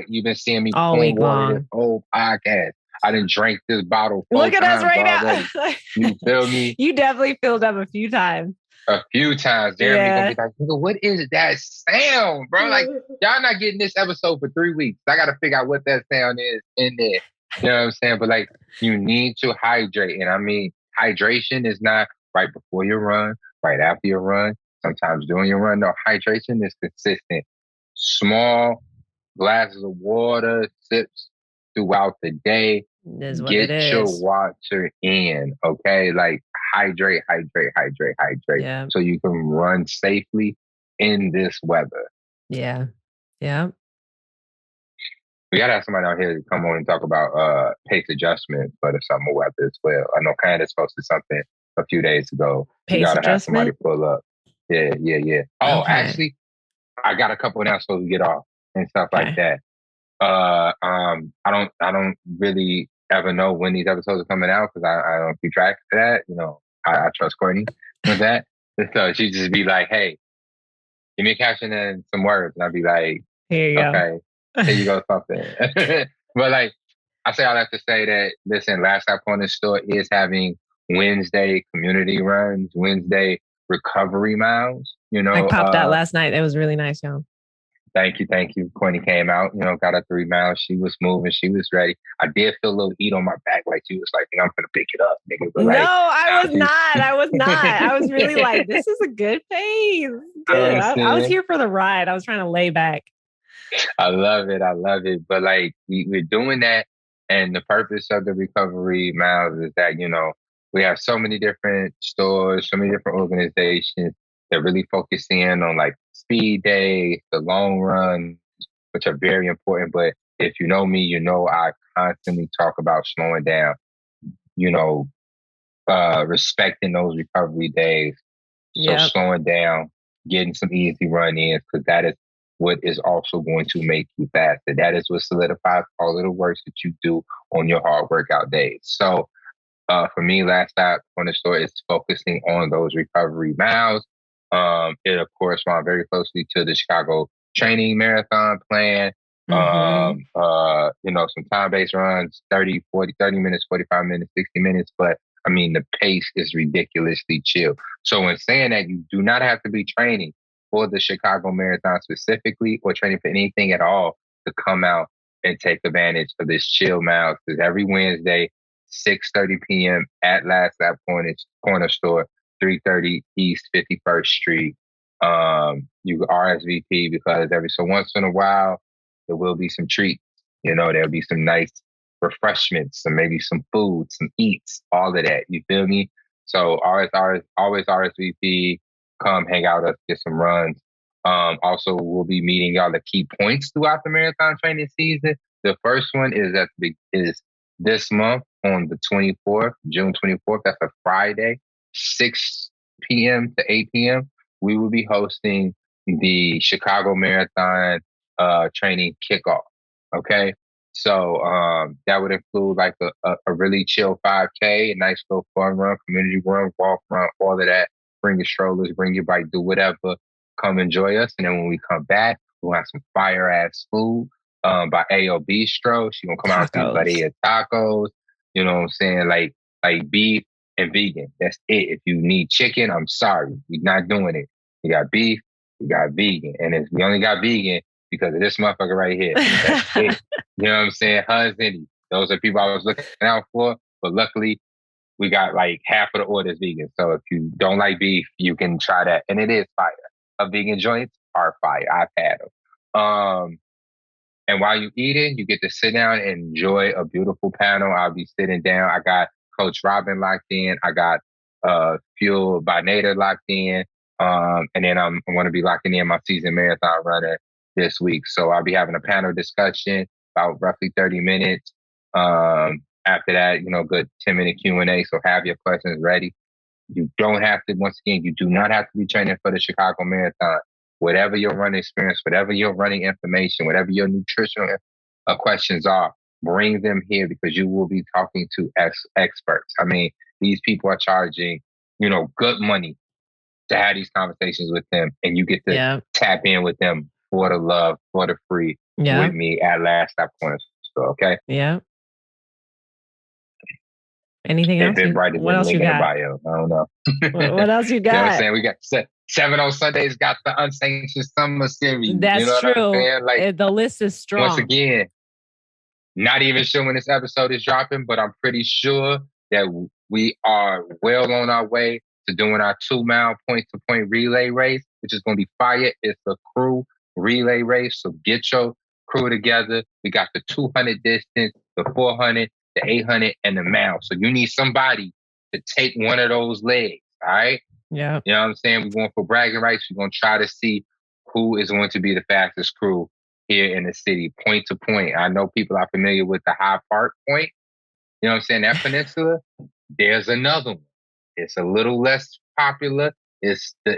You've been seeing me pouring water this whole podcast. I didn't drink this bottle. Look at us right now. You feel me? You definitely filled up a few times. A few times. Jeremy gonna be like, nigga, what is that sound, bro? Like, y'all not getting this episode for 3 weeks. I gotta figure out what that sound is in there. You know what I'm saying? But like, you need to hydrate. And I mean, hydration is not right before your run, right after your run, sometimes during your run. No, hydration is consistent. Small glasses of water, sips throughout the day. Get your water in, okay? Like, hydrate. Yeah. So you can run safely in this weather. Yeah. We gotta have somebody out here to come on and talk about pace adjustment for the summer weather as well. I know Candace posted something a few days ago. Pace you gotta adjustment? Have somebody pull up. Yeah. Oh, actually, I got a couple now supposed to get off and stuff like that. I don't really ever know when these episodes are coming out because I don't keep track of that. I trust Courtney with that. So she just be like, hey, give me a caption and some words. And I'll be like, here you go. Here you go, something. But like, I say all that to say that, listen, Last Stop Corner Store is having Wednesday community runs, Wednesday recovery miles. I popped out last night. That was really nice, y'all. Thank you. Courtney came out, got her 3 miles. She was moving. She was ready. I did feel a little heat on my back. Like, she was like, I'm going to pick it up, nigga. But no, I was not. I was really like, this is a good pace. Good. I was here for the ride. I was trying to lay back. I love it. But like, we're doing that. And the purpose of the recovery miles is that, we have so many different stores, so many different organizations that really focus in on like speed days, the long run, which are very important. But if you know me, I constantly talk about slowing down, respecting those recovery days. So slowing down, getting some easy run ins, because that is what is also going to make you faster. That is what solidifies all of the work that you do on your hard workout days. So for me, Last Stop Corner Store is focusing on those recovery miles. It of course corresponds very closely to the Chicago training marathon plan. Some time-based runs, 30 minutes, 45 minutes, 60 minutes. But I mean, the pace is ridiculously chill. So in saying that, you do not have to be training for the Chicago Marathon specifically or training for anything at all to come out and take advantage of this chill miles. Because every Wednesday, 6:30 p.m. at Last Lap Corner Store, 330 East 51st Street. You RSVP because every so once in a while, there will be some treats There'll be some nice refreshments, and maybe some food, some eats, all of that. You feel me? So always RSVP, come hang out with us, get some runs. Also, we'll be meeting y'all the key points throughout the marathon training season. The first one is this month on the 24th, June 24th. That's a Friday, 6 p.m. to 8 p.m. We will be hosting the Chicago Marathon training kickoff. Okay. So that would include like a really chill 5K, a nice little fun run, community run, walk run, all of that. Bring your strollers, bring your bike, do whatever. Come enjoy us. And then when we come back, we'll have some fire ass food by AO Bistro. She's gonna come out with buddy tacos. You know what I'm saying? Like beef and vegan. That's it. If you need chicken, I'm sorry. We're not doing it. We got beef, we got vegan. And we only got vegan because of this motherfucker right here. That's it. You know what I'm saying? Cindy. Those are people I was looking out for. But luckily, we got like half of the orders vegan. So if you don't like beef, you can try that. And it is fire. Vegan joints are fire. I've had them. And while you eating, you get to sit down and enjoy a beautiful panel. I'll be sitting down. I got Coach Robin locked in. I got Fuel by Nader locked in. And then I'm going to be locking in my season marathon runner this week. So I'll be having a panel discussion about roughly 30 minutes. After that, good 10-minute Q&A. So have your questions ready. You don't have to, once again, you do not have to be training for the Chicago Marathon. Whatever your running experience, whatever your running information, whatever your nutritional questions are, bring them here because you will be talking to experts. I mean, these people are charging, good money to have these conversations with them, and you get to tap in with them for the love, for the free with me at Last Stop Corner Store, okay? Yeah. Anything else? What else you got? Bio. I don't know. What else you got? You know what I'm saying? We got 7 on Sundays, got the Unsanctioned Summer Series. That's true. Like, the list is strong. Once again, not even sure when this episode is dropping, but I'm pretty sure that we are well on our way to doing our 2-mile point-to-point relay race, which is going to be fire. It's a crew relay race, so get your crew together. We got the 200 distance, the 400, the 800, and the mile. So you need somebody to take one of those legs, all right? Yeah. You know what I'm saying? We're going for bragging rights. We're going to try to see who is going to be the fastest crew here in the city, point to point. I know people are familiar with the High Park Point. You know what I'm saying? That peninsula. There's another one. It's a little less popular. It's the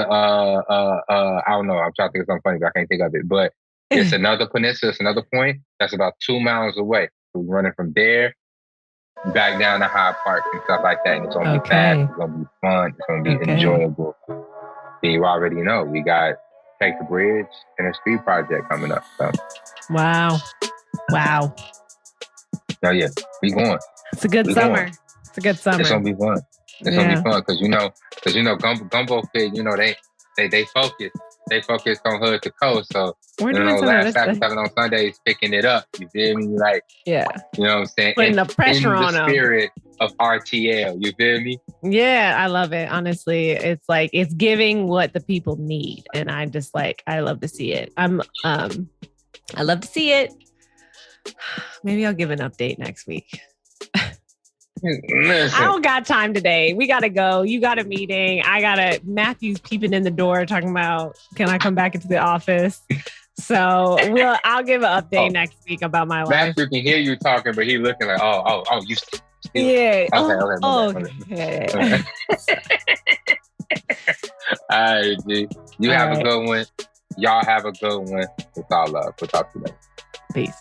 I don't know. I'm trying to think of something funny, but I can't think of it. But it's another peninsula. It's another point that's about 2 miles away. So we're running from there back down to Hyde Park and stuff like that. And it's going to be fast. It's going to be fun. It's going to be enjoyable. And you already know we got Take the Bridge and a Street Project coming up. So. Wow. Oh yeah, we going. It's a good summer. Going. It's a good summer. It's gonna be fun. It's gonna be fun because Gumbo Fit. They focus. They focus on hood to coast. So last time 7 on Sundays picking it up. You feel me? Like you know what I'm saying? Putting the pressure on them. In the spirit of RTL. You feel me? Yeah, I love it. Honestly, it's like it's giving what the people need, and I just I love to see it. I love to see it. Maybe I'll give an update next week. Listen. I don't got time today. We got to go. You got a meeting. Matthew's peeping in the door talking about, can I come back into the office? So I'll give an update next week about my life. Matthew can hear you talking, but he's looking like, you still. Yeah. Okay. All right, G. You have a good one. Y'all have a good one. It's all love. We'll talk to you later. Peace.